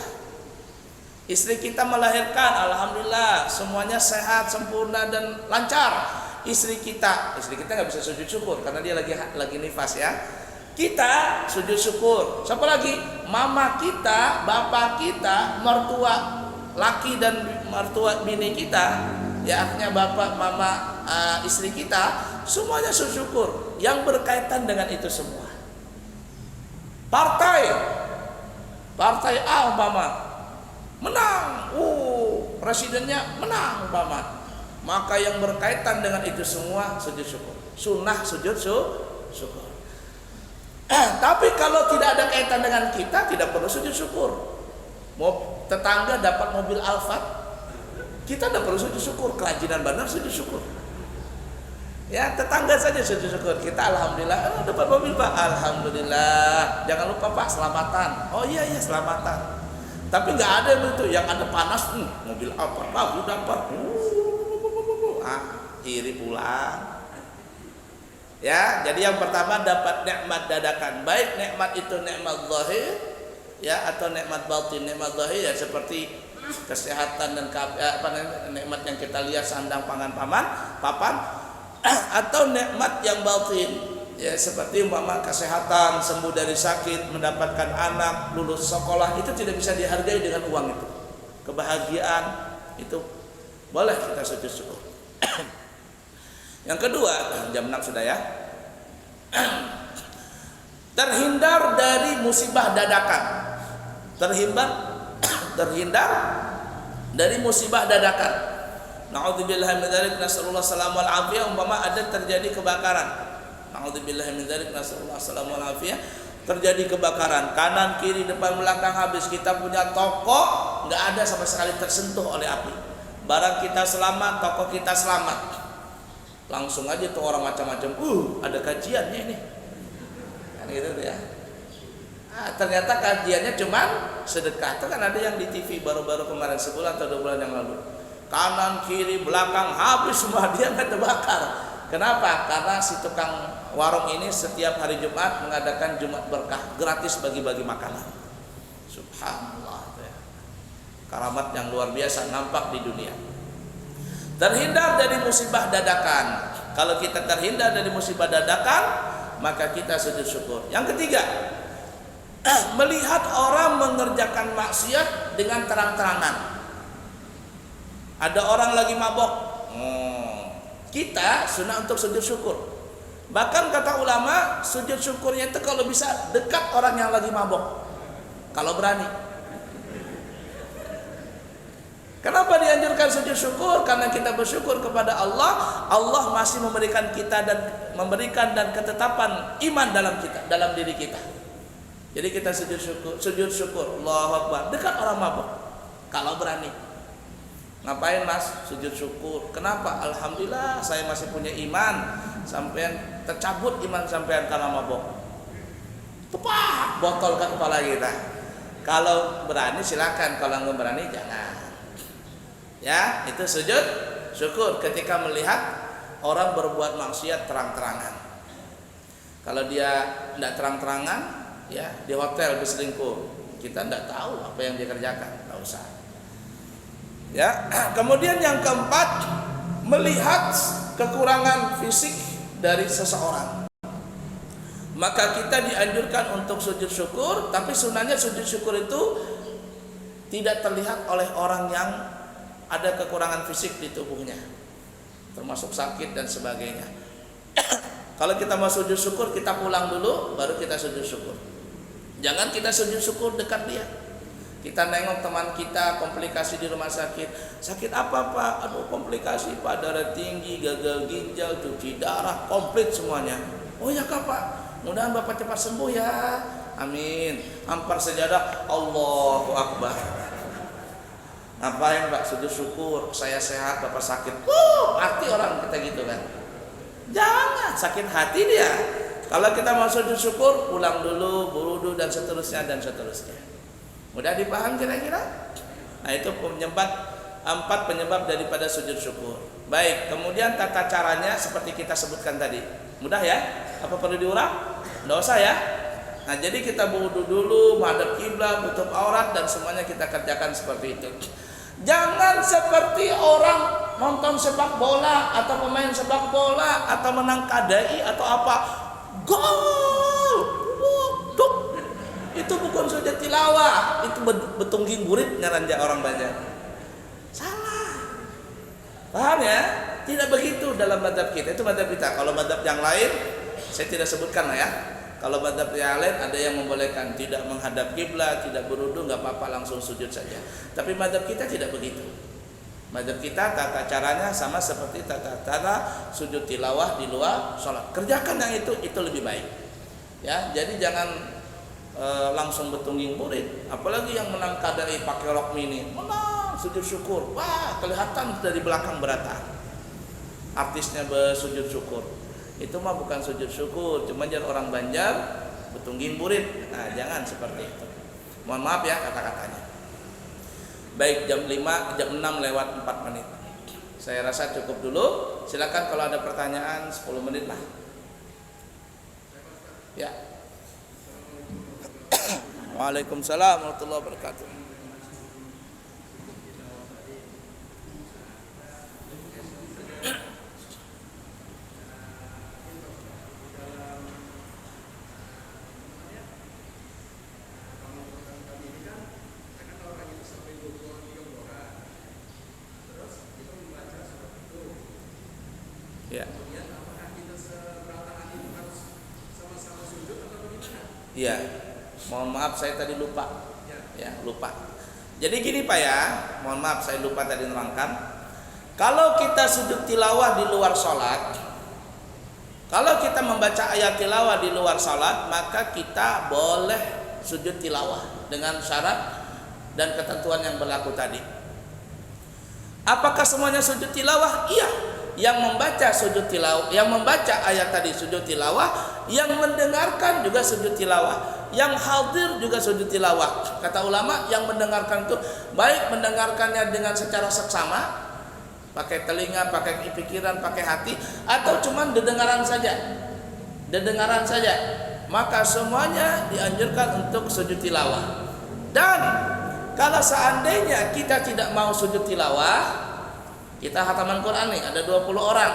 Istri kita melahirkan, alhamdulillah semuanya sehat, sempurna dan lancar. Istri kita nggak bisa sujud syukur karena dia lagi nifas ya. Kita sujud syukur. Siapa lagi? Mama kita, bapak kita, mertua laki dan mertua bini kita, ya artinya bapak, mama, istri kita, semuanya sujud syukur yang berkaitan dengan itu semua. Partai A umpama menang, presidennya menang umpama, maka yang berkaitan dengan itu semua sujud syukur. Sunnah sujud syukur. Tapi kalau tidak ada kaitan dengan kita, tidak perlu sujud syukur. Mau tetangga dapat mobil Alphard, kita tidak perlu sujud syukur. Kerajinan benar sujud syukur. Ya, tetangga saja sujud syukur. Kita alhamdulillah dapat mobil Pak, alhamdulillah. Jangan lupa Pak, selamatan. Oh iya selamatan. Tapi nggak ada itu, yang ada panas, mobil apa? Bagus dapat. Iri pulang. Ya, jadi yang pertama dapat nikmat dadakan. Baik nikmat itu nikmat zahir, ya, atau nikmat batin. Nikmat zahir ya seperti kesehatan dan nikmat yang kita lihat sandang pangan papan, atau nikmat yang batin, ya seperti umpama kesehatan, sembuh dari sakit, mendapatkan anak, lulus sekolah, itu tidak bisa dihargai dengan uang itu. Kebahagiaan itu boleh kita sujud syukur. Yang kedua, jam 6 sudah ya. Terhindar dari musibah dadakan. Terhindar dari musibah dadakan. Na'udzubillahi min dzalik, nasallallahu salam wal afiyah. Umpama ada terjadi kebakaran. Na'udzubillahi min dzalik, nasallallahu salam wal afiyah. Terjadi kebakaran, kanan, kiri, depan, belakang habis. Kita punya toko, enggak ada sama sekali tersentuh oleh api. Barang kita selamat, toko kita selamat. Langsung aja tuh orang macam-macam, ada kajiannya ini, kan gitu ya. Ternyata kajiannya cuman sedekah. Itu kan ada yang di TV baru-baru kemarin, sebulan atau 2 bulan yang lalu. Kanan, kiri, belakang habis semua, dia nggak terbakar. Kenapa? Karena si tukang warung ini setiap hari Jumat mengadakan Jumat berkah, gratis bagi-bagi makanan. Subhanallah, ya. Karamat yang luar biasa nampak di dunia. Terhindar dari musibah dadakan. Kalau kita terhindar dari musibah dadakan, maka kita sujud syukur. Yang ketiga, melihat orang mengerjakan maksiat dengan terang-terangan. Ada orang lagi mabok, kita sunnah untuk sujud syukur. Bahkan kata ulama, sujud syukurnya itu kalau bisa dekat orang yang lagi mabok, kalau berani. Kenapa dianjurkan sujud syukur? Karena kita bersyukur kepada Allah. Allah masih memberikan kita dan ketetapan iman dalam diri kita. Jadi kita sujud syukur. Allahu Akbar. Dekat orang mabuk. Kalau berani. Ngapain Mas? Sujud syukur. Kenapa? Alhamdulillah saya masih punya iman. Sampean tercabut iman sampean karena mabuk. Tepak botol ke kepala kita. Kalau berani silakan, kalau nggak berani jangan. Ya, itu sujud syukur ketika melihat orang berbuat maksiat terang-terangan. Kalau dia tidak terang-terangan, ya di hotel berselingkuh, kita tidak tahu apa yang dia kerjakan, tidak usah. Ya, kemudian yang keempat, melihat kekurangan fisik dari seseorang. Maka kita dianjurkan untuk sujud syukur, tapi sunahnya sujud syukur itu tidak terlihat oleh orang yang ada kekurangan fisik di tubuhnya, termasuk sakit dan sebagainya. Kalau kita mau sujud syukur, kita pulang dulu, baru kita sujud syukur. Jangan kita sujud syukur dekat dia. Kita nengok teman kita komplikasi di rumah sakit. Sakit apa Pak? Aduh komplikasi Pak, darah tinggi, gagal ginjal, cuci darah, komplit semuanya. Oh ya Kak Pak, mudah-mudahan Bapak cepat sembuh ya. Amin. Ampar sejadah, Allahu Akbar. Ngapain Pak sujud syukur? Saya sehat, Bapak sakit. Hati orang kita gitu kan. Jangan, sakit hati dia. Kalau kita mau sujud syukur, pulang dulu, wudu dan seterusnya dan seterusnya. Mudah dipaham kira-kira? Nah itu penyebab 4 penyebab daripada sujud syukur. Baik, kemudian tata caranya seperti kita sebutkan tadi. Mudah ya? Apa perlu diulang? Nggak usah ya. Nah, jadi kita wudu dulu, menghadap kiblat, tutup aurat, dan semuanya kita kerjakan seperti itu. Jangan seperti orang nonton sepak bola atau pemain sepak bola atau menang KDI atau apa, gol, duk. Itu bukan sujud tilawah, itu betungging burit ngaranja orang banyak. Salah. Paham ya? Tidak begitu dalam mazhab kita. Itu mazhab kita. Kalau mazhab yang lain saya tidak sebutkan lah ya. Kalau mazhab yang lain ada yang membolehkan tidak menghadap kiblat, tidak berwudu, nggak apa-apa, langsung sujud saja. Tapi mazhab kita tidak begitu. Mazhab kita tata caranya sama seperti tata cara sujud tilawah di luar sholat. Kerjakan yang itu lebih baik. Ya, jadi jangan langsung betungging murid. Apalagi yang menang KDI pakai rok mini, menang sujud syukur. Wah, kelihatan dari belakang beratang. Artisnya bersujud syukur. Itu mah bukan sujud syukur, cuma jadi orang Banjar betungging burit. Nah, jangan seperti itu. Mohon maaf ya kata-katanya. Baik, jam 6 lewat 4 menit. Saya rasa cukup dulu. Silakan kalau ada pertanyaan 10 menit lah. Ya. Waalaikumsalam warahmatullahi wabarakatuh. Ya. Iya. Mohon maaf saya tadi lupa. Ya, lupa. Jadi gini Pak ya, mohon maaf saya lupa tadi nerangkan. Kalau kita sujud tilawah di luar sholat, kalau kita membaca ayat tilawah di luar sholat, maka kita boleh sujud tilawah dengan syarat dan ketentuan yang berlaku tadi. Apakah semuanya sujud tilawah? Iya. Yang membaca sujud tilawah, yang membaca ayat tadi sujud tilawah, yang mendengarkan juga sujud tilawah, yang hadir juga sujud tilawah. Kata ulama, yang mendengarkan itu baik mendengarkannya dengan secara seksama, pakai telinga, pakai pikiran, pakai hati, atau cuman dendengaran saja. Dendengaran saja. Maka semuanya dianjurkan untuk sujud tilawah. Dan kalau seandainya kita tidak mau sujud tilawah, kita hataman Quran nih, ada 20 orang.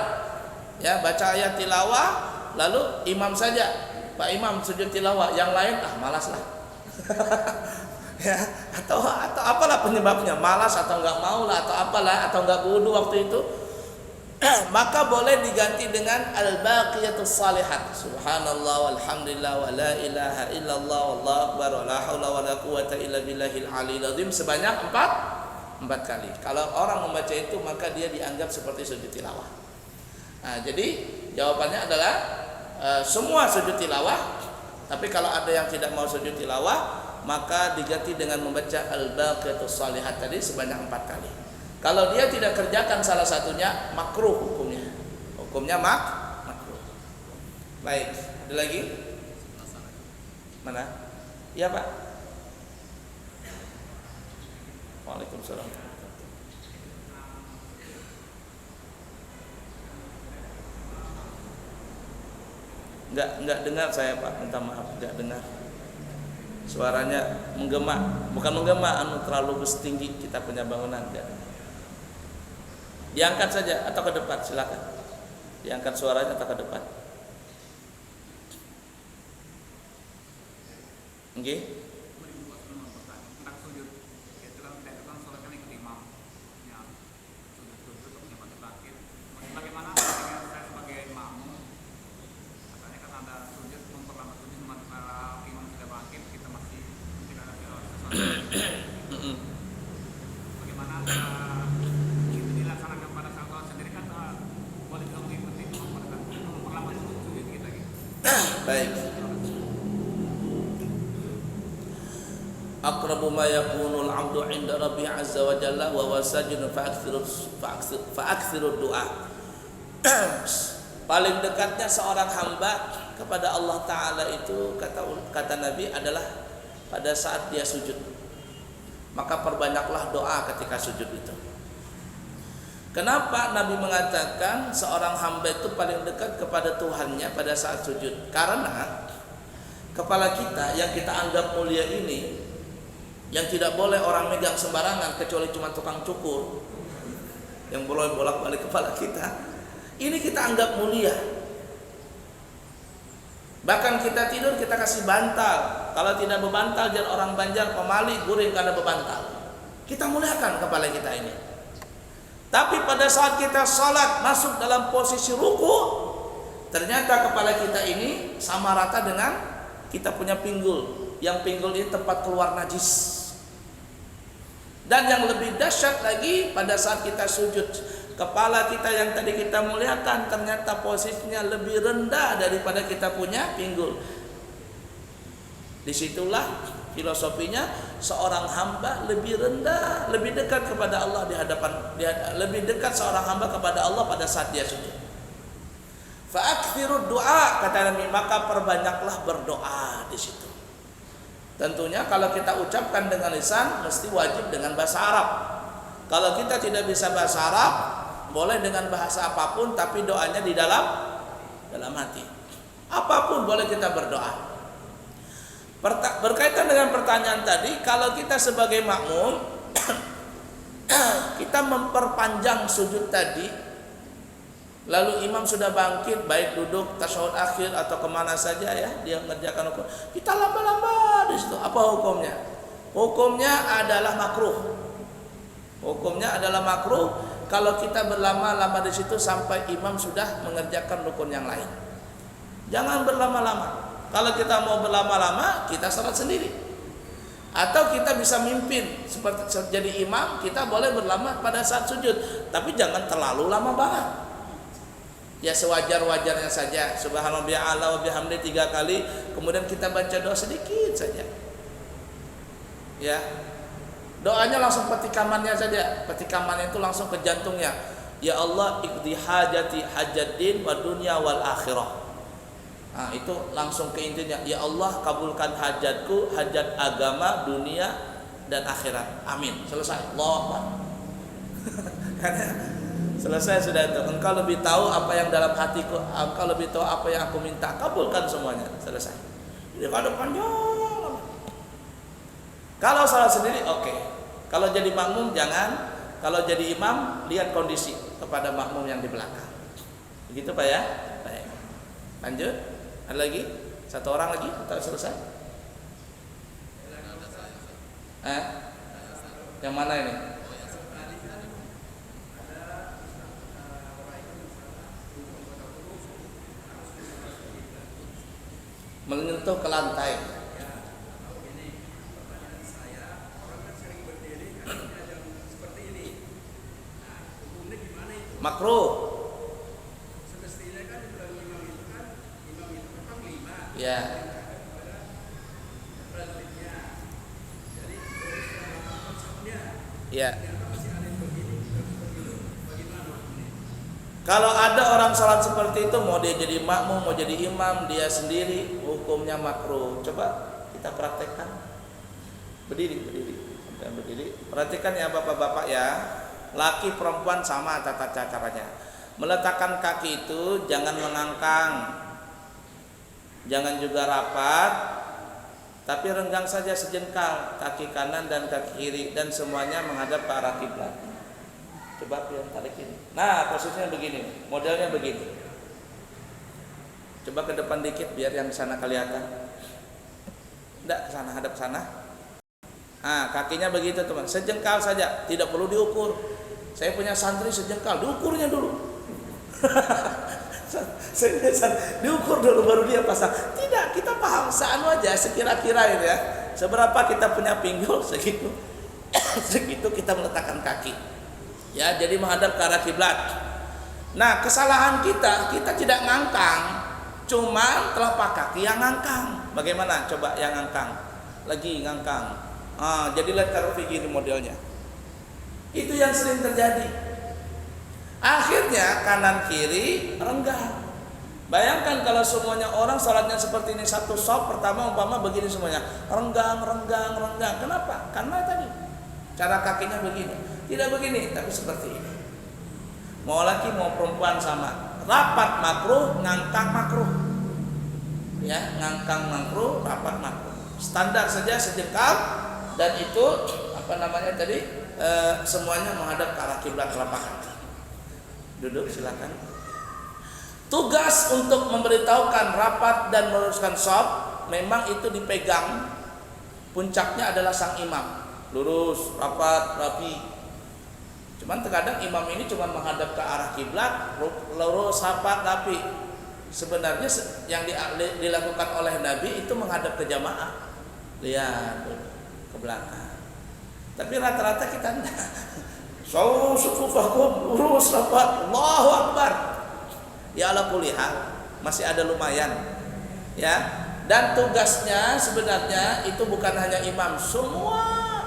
Ya, baca ayat tilawah, lalu imam saja. Pak Imam sujud tilawah, yang lain malas lah. Ya, atau apalah penyebabnya, malas atau enggak mau lah, atau apalah, atau enggak wudu waktu itu. Maka boleh diganti dengan al-baqiyatus shalihat. Subhanallah walhamdulillah wa la ilaha illallah wallahu akbar wa la haula wa la quwata illa billahil aliyil azim sebanyak 4 kali. Kalau orang membaca itu maka dia dianggap seperti sujud tilawah. Nah, jadi jawabannya adalah semua sujud tilawah. Tapi kalau ada yang tidak mau sujud tilawah, maka diganti dengan membaca al-baqiyatus shalihat tadi sebanyak 4 kali. Kalau dia tidak kerjakan salah satunya, makruh hukumnya. Hukumnya makruh. Baik, ada lagi? Mana? Iya Pak. Waalaikumsalam. Enggak dengar saya Pak, minta maaf, enggak dengar. Suaranya menggema, bukan menggema, terlalu tinggi kita punya bangunan. Enggak. Diangkat saja atau ke depan, silakan. Diangkat suaranya atau ke depan. Oke. Baik. Aqrabu ma yakunul 'abdu 'inda Rabbih 'azza wa jalla wa huwa sajidun fa'aktsiru du'a. Paling dekatnya seorang hamba kepada Allah Ta'ala itu kata Nabi adalah pada saat dia sujud. Maka perbanyaklah doa ketika sujud itu. Kenapa Nabi mengatakan seorang hamba itu paling dekat kepada Tuhannya pada saat sujud? Karena kepala kita yang kita anggap mulia ini, yang tidak boleh orang megang sembarangan kecuali cuma tukang cukur yang boleh bolak-balik kepala kita, ini kita anggap mulia. Bahkan kita tidur kita kasih bantal. Kalau tidak berbantal, jangan orang Banjar pemali guring karena berbantal. Kita muliakan kepala kita ini. Tapi pada saat kita sholat masuk dalam posisi ruku, ternyata kepala kita ini sama rata dengan kita punya pinggul. Yang pinggul ini tempat keluar najis. Dan yang lebih dahsyat lagi, pada saat kita sujud, kepala kita yang tadi kita muliakan ternyata posisinya lebih rendah daripada kita punya pinggul. Disitulah filosofinya, seorang hamba lebih rendah, lebih dekat kepada Allah di hadapan, lebih dekat seorang hamba kepada Allah pada saat dia sujud. Fa'akthirud du'a, kata Nabi, maka perbanyaklah berdoa di situ. Tentunya kalau kita ucapkan dengan lisan mesti wajib dengan bahasa Arab. Kalau kita tidak bisa bahasa Arab, boleh dengan bahasa apapun, tapi doanya di dalam hati. Apapun boleh kita berdoa. Berkaitan dengan pertanyaan tadi, kalau kita sebagai makmum kita memperpanjang sujud tadi, lalu imam sudah bangkit, baik duduk tasyahud akhir atau kemana saja ya, dia mengerjakan hukum, kita lama-lama di situ. Apa hukumnya? Hukumnya adalah makruh. Hukumnya adalah makruh kalau kita berlama-lama di situ sampai imam sudah mengerjakan rukun yang lain. Jangan berlama-lama. Kalau kita mau berlama-lama, kita salat sendiri. Atau kita bisa mimpin seperti jadi imam, kita boleh berlama pada saat sujud, tapi jangan terlalu lama banget. Ya sewajar-wajarnya saja. Subhanallah wa bihamdi 3 kali, kemudian kita baca doa sedikit saja. Ya. Doanya langsung petikamannya saja. Petikamannya itu langsung ke jantungnya. Ya Allah, iqdi hajati hajat din wa dunya wal akhirah. Nah, itu langsung ke intinya. Ya Allah, kabulkan hajatku, hajat agama, dunia dan akhirat. Amin. Selesai. Allah. Selesai sudah itu. Engkau lebih tahu apa yang dalam hatiku, engkau lebih tahu apa yang aku minta. Kabulkan semuanya. Selesai. Jadi kalau panjang. Kalau salat sendiri oke. Kalau jadi makmum jangan. Kalau jadi imam lihat kondisi kepada makmum yang di belakang. Begitu Pak ya? Baik. Lanjut. Ada lagi? Satu orang lagi atau selesai? Yang mana ini? Menyentuh ke lantai. Makruh. Ya. Ya. Kalau ada orang sholat seperti itu, mau dia jadi makmum, mau jadi imam, dia sendiri, hukumnya makruh. Coba kita praktekkan. Berdiri. Perhatikan ya bapak-bapak ya. Laki perempuan sama tata caranya. Meletakkan kaki itu jangan mengangkang, jangan juga rapat, tapi renggang saja sejengkal, kaki kanan dan kaki kiri, dan semuanya menghadap ke arah kiblat. Coba biar tarik ini. Nah, posisinya begini, modelnya begini. Coba ke depan dikit biar yang di sana kelihatan. Enggak, ke sana, hadap sana. Nah, kakinya begitu teman, sejengkal saja, tidak perlu diukur. Saya punya santri sejengkal, diukurnya dulu. Diukur dulu baru dia pasang. Tidak, kita paham seanu aja, sekira-kira gitu ya. Seberapa kita punya pinggul segitu. Segitu kita meletakkan kaki. Ya, jadi menghadap ke arah kiblat. Nah, kesalahan kita tidak ngangkang, cuma telapak kaki yang ngangkang. Bagaimana? Coba yang ngangkang. Lagi ngangkang. Jadilah taruh begini modelnya. Itu yang sering terjadi. Akhirnya kanan kiri renggang. Bayangkan kalau semuanya orang salatnya seperti ini, satu sop pertama umpama begini semuanya, renggang. Kenapa? Karena tadi cara kakinya begini, tidak begini, tapi seperti ini. Mau laki mau perempuan sama. Rapat makruh, ngangkang makruh. ya, ngangkang makruh, rapat makruh. Standar saja sejengkal, dan itu tadi semuanya menghadap ke arah kiblat telapak kaki. Duduk silakan. Tugas untuk memberitahukan rapat dan meluruskan shaf memang itu dipegang, puncaknya adalah sang imam. Lurus, rapat, rapi. Cuman terkadang imam ini cuma menghadap ke arah kiblat, lurus, rapat, rapi. Sebenarnya yang dilakukan oleh Nabi itu menghadap ke jamaah. Lihat ke belakang. Tapi rata-rata kita enggak. Sufufakum, lurus, rapat, Allahu Akbar. Ya ala kulli hal, masih ada lumayan. Ya. Dan tugasnya sebenarnya itu bukan hanya imam, semua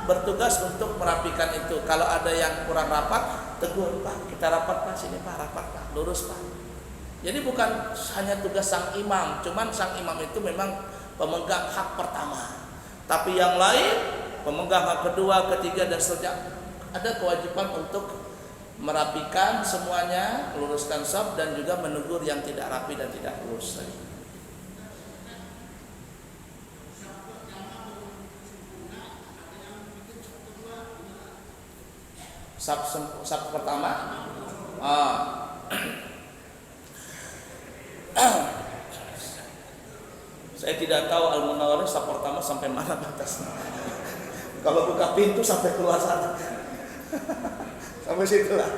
bertugas untuk merapikan itu. Kalau ada yang kurang rapat, tegur, Pak, kita rapat Pak, sini Pak, rapat Pak, lurus Pak. Jadi bukan hanya tugas sang imam, cuman sang imam itu memang pemegang hak pertama. Tapi yang lain, pemegang hak kedua, ketiga, dan seterusnya, ada kewajiban untuk merapikan semuanya, meluruskan shaf, dan juga menegur yang tidak rapi dan tidak lurus tadi. Shaf pertama, saya tidak tahu Al-Munawwarah shaf pertama sampai mana batasnya. Kalau buka pintu sampai keluar sana, sampai situ lah.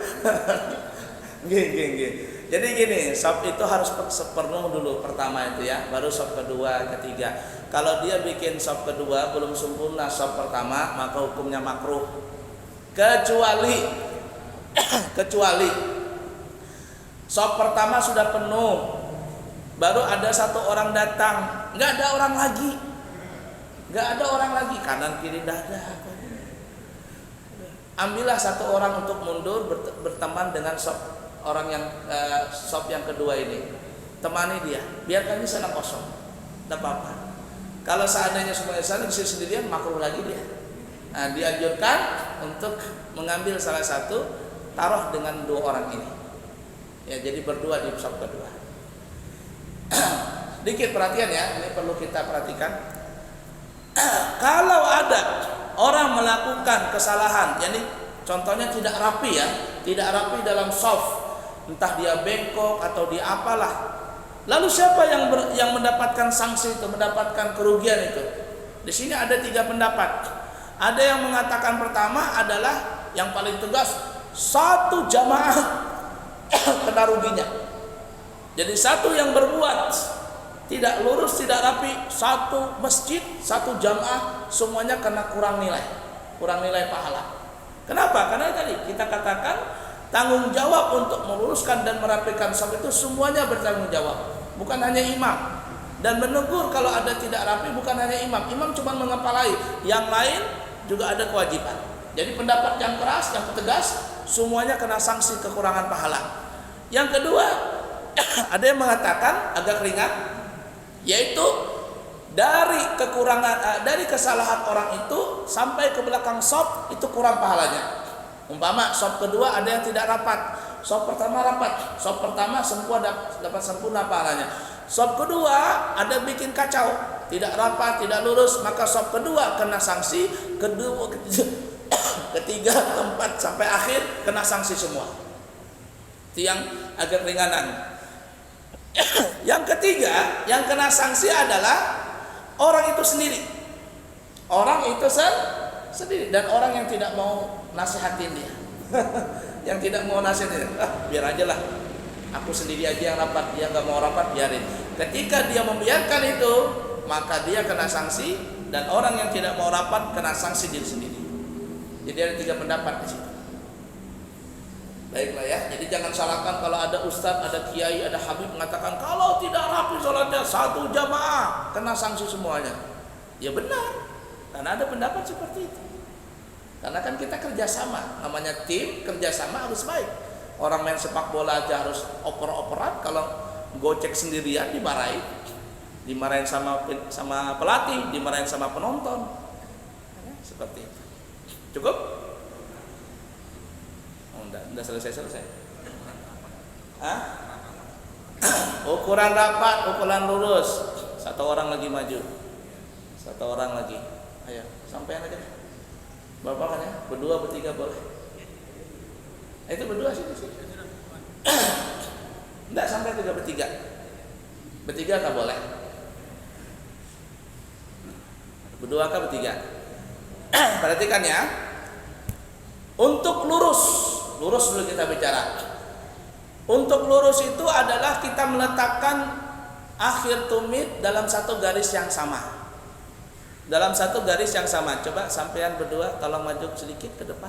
Gini. Jadi gini, shaf itu harus sepenuh dulu pertama itu ya, baru shaf kedua, ketiga. Kalau dia bikin shaf kedua belum sempurna shaf pertama, maka hukumnya makruh. Kecuali shaf pertama sudah penuh, baru ada satu orang datang, nggak ada orang lagi, kanan kiri nggak ada. Ambillah satu orang untuk mundur berteman dengan orang yang shaf yang kedua ini, temani dia, biarkan di sana kosong, tidak apa-apa. Kalau seandainya semuanya sana sendirian, makruh lagi dia. Nah, dianjurkan untuk mengambil salah satu, taruh dengan dua orang ini. Ya, jadi berdua di shaf kedua. Sedikit perhatian ya, ini perlu kita perhatikan. Kalau ada orang melakukan kesalahan, yani contohnya tidak rapi dalam shaf, entah dia bengkok atau dia apalah. Lalu siapa yang mendapatkan sanksi itu, mendapatkan kerugian itu? Di sini ada 3 pendapat. Ada yang mengatakan pertama adalah yang paling tegas, satu jamaah kena ruginya. Jadi satu yang berbuat tidak lurus, tidak rapi, satu masjid, satu jamaah, semuanya kena kurang nilai pahala. Kenapa? Karena tadi kita katakan tanggung jawab untuk meluruskan dan merapikan shaf itu semuanya bertanggung jawab, bukan hanya imam. Dan menegur kalau ada tidak rapi bukan hanya imam cuma mengepalai, yang lain juga ada kewajiban. Jadi pendapat yang keras, yang tegas, semuanya kena sanksi kekurangan pahala. Yang kedua, ada yang mengatakan agak ringan, yaitu dari kesalahan orang itu sampai ke belakang shaf itu kurang pahalanya. Umpama shaf kedua ada yang tidak rapat, shaf pertama rapat, shaf pertama dapat sempurna pahalanya. Shaf kedua ada bikin kacau, tidak rapat, tidak lurus, maka shaf kedua kena sanksi, kedua, ketiga, keempat sampai akhir kena sanksi semua. Itu yang agak ringanan. Yang ketiga, yang kena sanksi adalah orang itu sendiri. Dan orang yang tidak mau nasihatin dia. Yang tidak mau nasihatin, biar aja lah, aku sendiri aja yang rapat, dia nggak mau rapat, biarin. Ketika dia membiarkan itu, maka dia kena sanksi, dan orang yang tidak mau rapat kena sanksi diri sendiri. Jadi ada 3 pendapat di situ. Baiklah ya, jadi jangan salahkan kalau ada ustadz, ada kiai, ada habib mengatakan kalau tidak rapi sholatnya satu jamaah kena sanksi semuanya. Ya benar, karena ada pendapat seperti itu. Karena kan kita kerjasama, namanya tim, kerjasama harus baik. Orang main sepak bola aja harus oper-operan, kalau gocek sendirian dimarahin sama pelatih, dimarahin sama penonton. Seperti itu. Cukup? Udah selesai. Ukuran rapat, ukuran lurus. Satu orang lagi maju. Satu orang lagi. Ayo, sampean aja. Bapak kan ya? Berdua, bertiga boleh. Itu berdua sih. Enggak sampai juga bertiga. Bertiga enggak boleh. Berdua kah bertiga? Perhatikan ya. Untuk lurus dulu kita bicara. Untuk lurus itu adalah kita meletakkan akhir tumit dalam satu garis yang sama. Dalam satu garis yang sama. Coba sampean berdua tolong maju sedikit ke depan.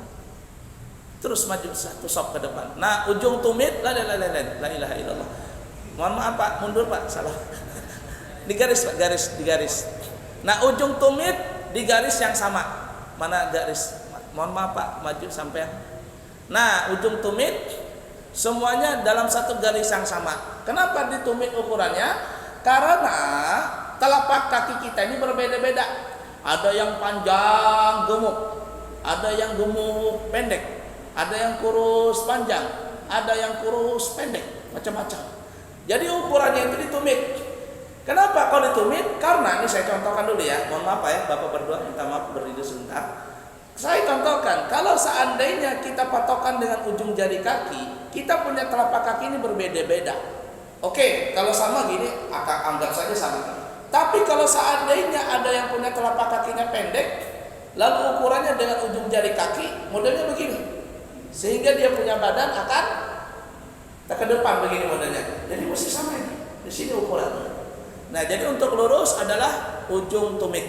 Terus maju satu sop ke depan. Nah, ujung tumit la ilaha illallah. Mohon maaf Pak, mundur Pak, salah. Di garis Pak, di garis. Nah, ujung tumit di garis yang sama. Mana garis? Mohon maaf Pak, maju sampean. Nah, ujung tumit semuanya dalam satu garis yang sama. Kenapa ditumit ukurannya? Karena telapak kaki kita ini berbeda-beda. Ada yang panjang gemuk, ada yang gemuk pendek, ada yang kurus panjang, ada yang kurus pendek, macam-macam. Jadi ukurannya itu ditumit. Kenapa kau ditumit? Karena ini saya contohkan dulu ya. Mohon maaf ya, Bapak berdua minta maaf berdiri sebentar. Saya contohkan, kalau seandainya kita patokan dengan ujung jari kaki, kita punya telapak kaki ini berbeda-beda. Oke, kalau sama gini, anggap saja sama. Tapi kalau seandainya ada yang punya telapak kakinya pendek, lalu ukurannya dengan ujung jari kaki, modelnya begini, sehingga dia punya badan akan ke depan begini modelnya. Jadi mesti sama ini. Di sini ukurannya. Nah, jadi untuk lurus adalah ujung tumit.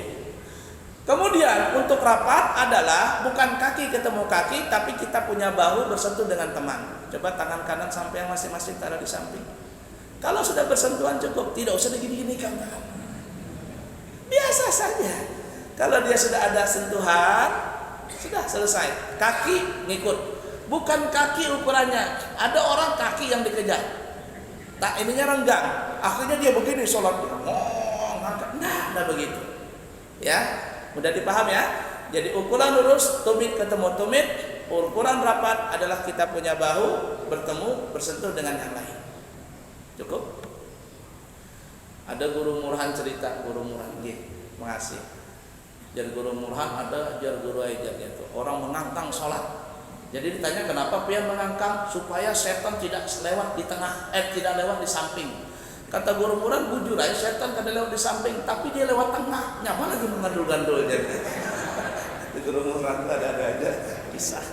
Kemudian untuk rapat adalah bukan kaki ketemu kaki, tapi kita punya bahu bersentuh dengan teman. Coba tangan kanan sampai yang masing-masing taruh di samping. Kalau sudah bersentuhan cukup, tidak usah digini-ginikan tangan. Biasa saja. Kalau dia sudah ada sentuhan, sudah selesai. Kaki ngikut. Bukan kaki ukurannya. Ada orang kaki yang dikejar. Tak ininya renggang. Akhirnya dia begini sholatnya. Nah begitu. Ya. Mudah dipaham ya. Jadi ukuran lurus tumit ketemu tumit, ukuran rapat adalah kita punya bahu bertemu bersentuh dengan yang lain. Cukup? Ada guru murahan cerita, guru murahan makasih. Jar guru murahan ada jar guru ajarnya itu. Orang menantang sholat. Jadi ditanya kenapa pian menantang? Supaya setan tidak lewat di tengah, tidak lewat di samping. Kata guru murahan, bujur aja setan kada lewat di samping, tapi dia lewat tengah. Nyaman lagi mengandul-gandul jadi. Guru murahan ada aja kisah.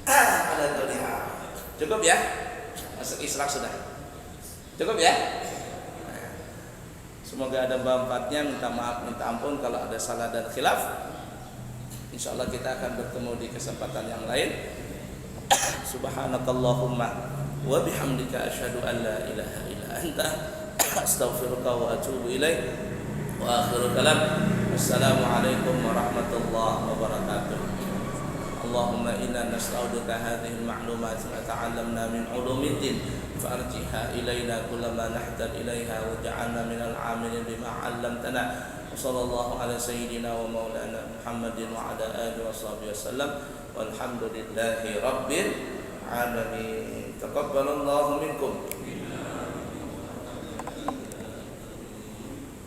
Ada tuh dia. Cukup ya? Masuk Islam sudah. Cukup ya? Semoga ada manfaatnya. Minta maaf, minta ampun kalau ada salah dan khilaf. Insyaallah kita akan bertemu di kesempatan yang lain. Subhanakallahumma wa bihamdika asyhadu an la ilaha illa anta astaghfiruka wa atubu ilaik. Wa akhiru kalam. Assalamualaikum warahmatullahi wabarakatuh. Allahumma inna nas'aluka hadhihi al-ma'lumat wa ta'allamna min 'ulumiddin farjiha ilaina kullama nahtaj ilaiha wa ja'alna min al-'amilin bima 'allamtana. Sallallahu ala sayyidina wa maulana Muhammadin wa ala alihi wa sahbihi wasallam walhamdulillahi rabbil alamin. Taqabbalallahu minkum.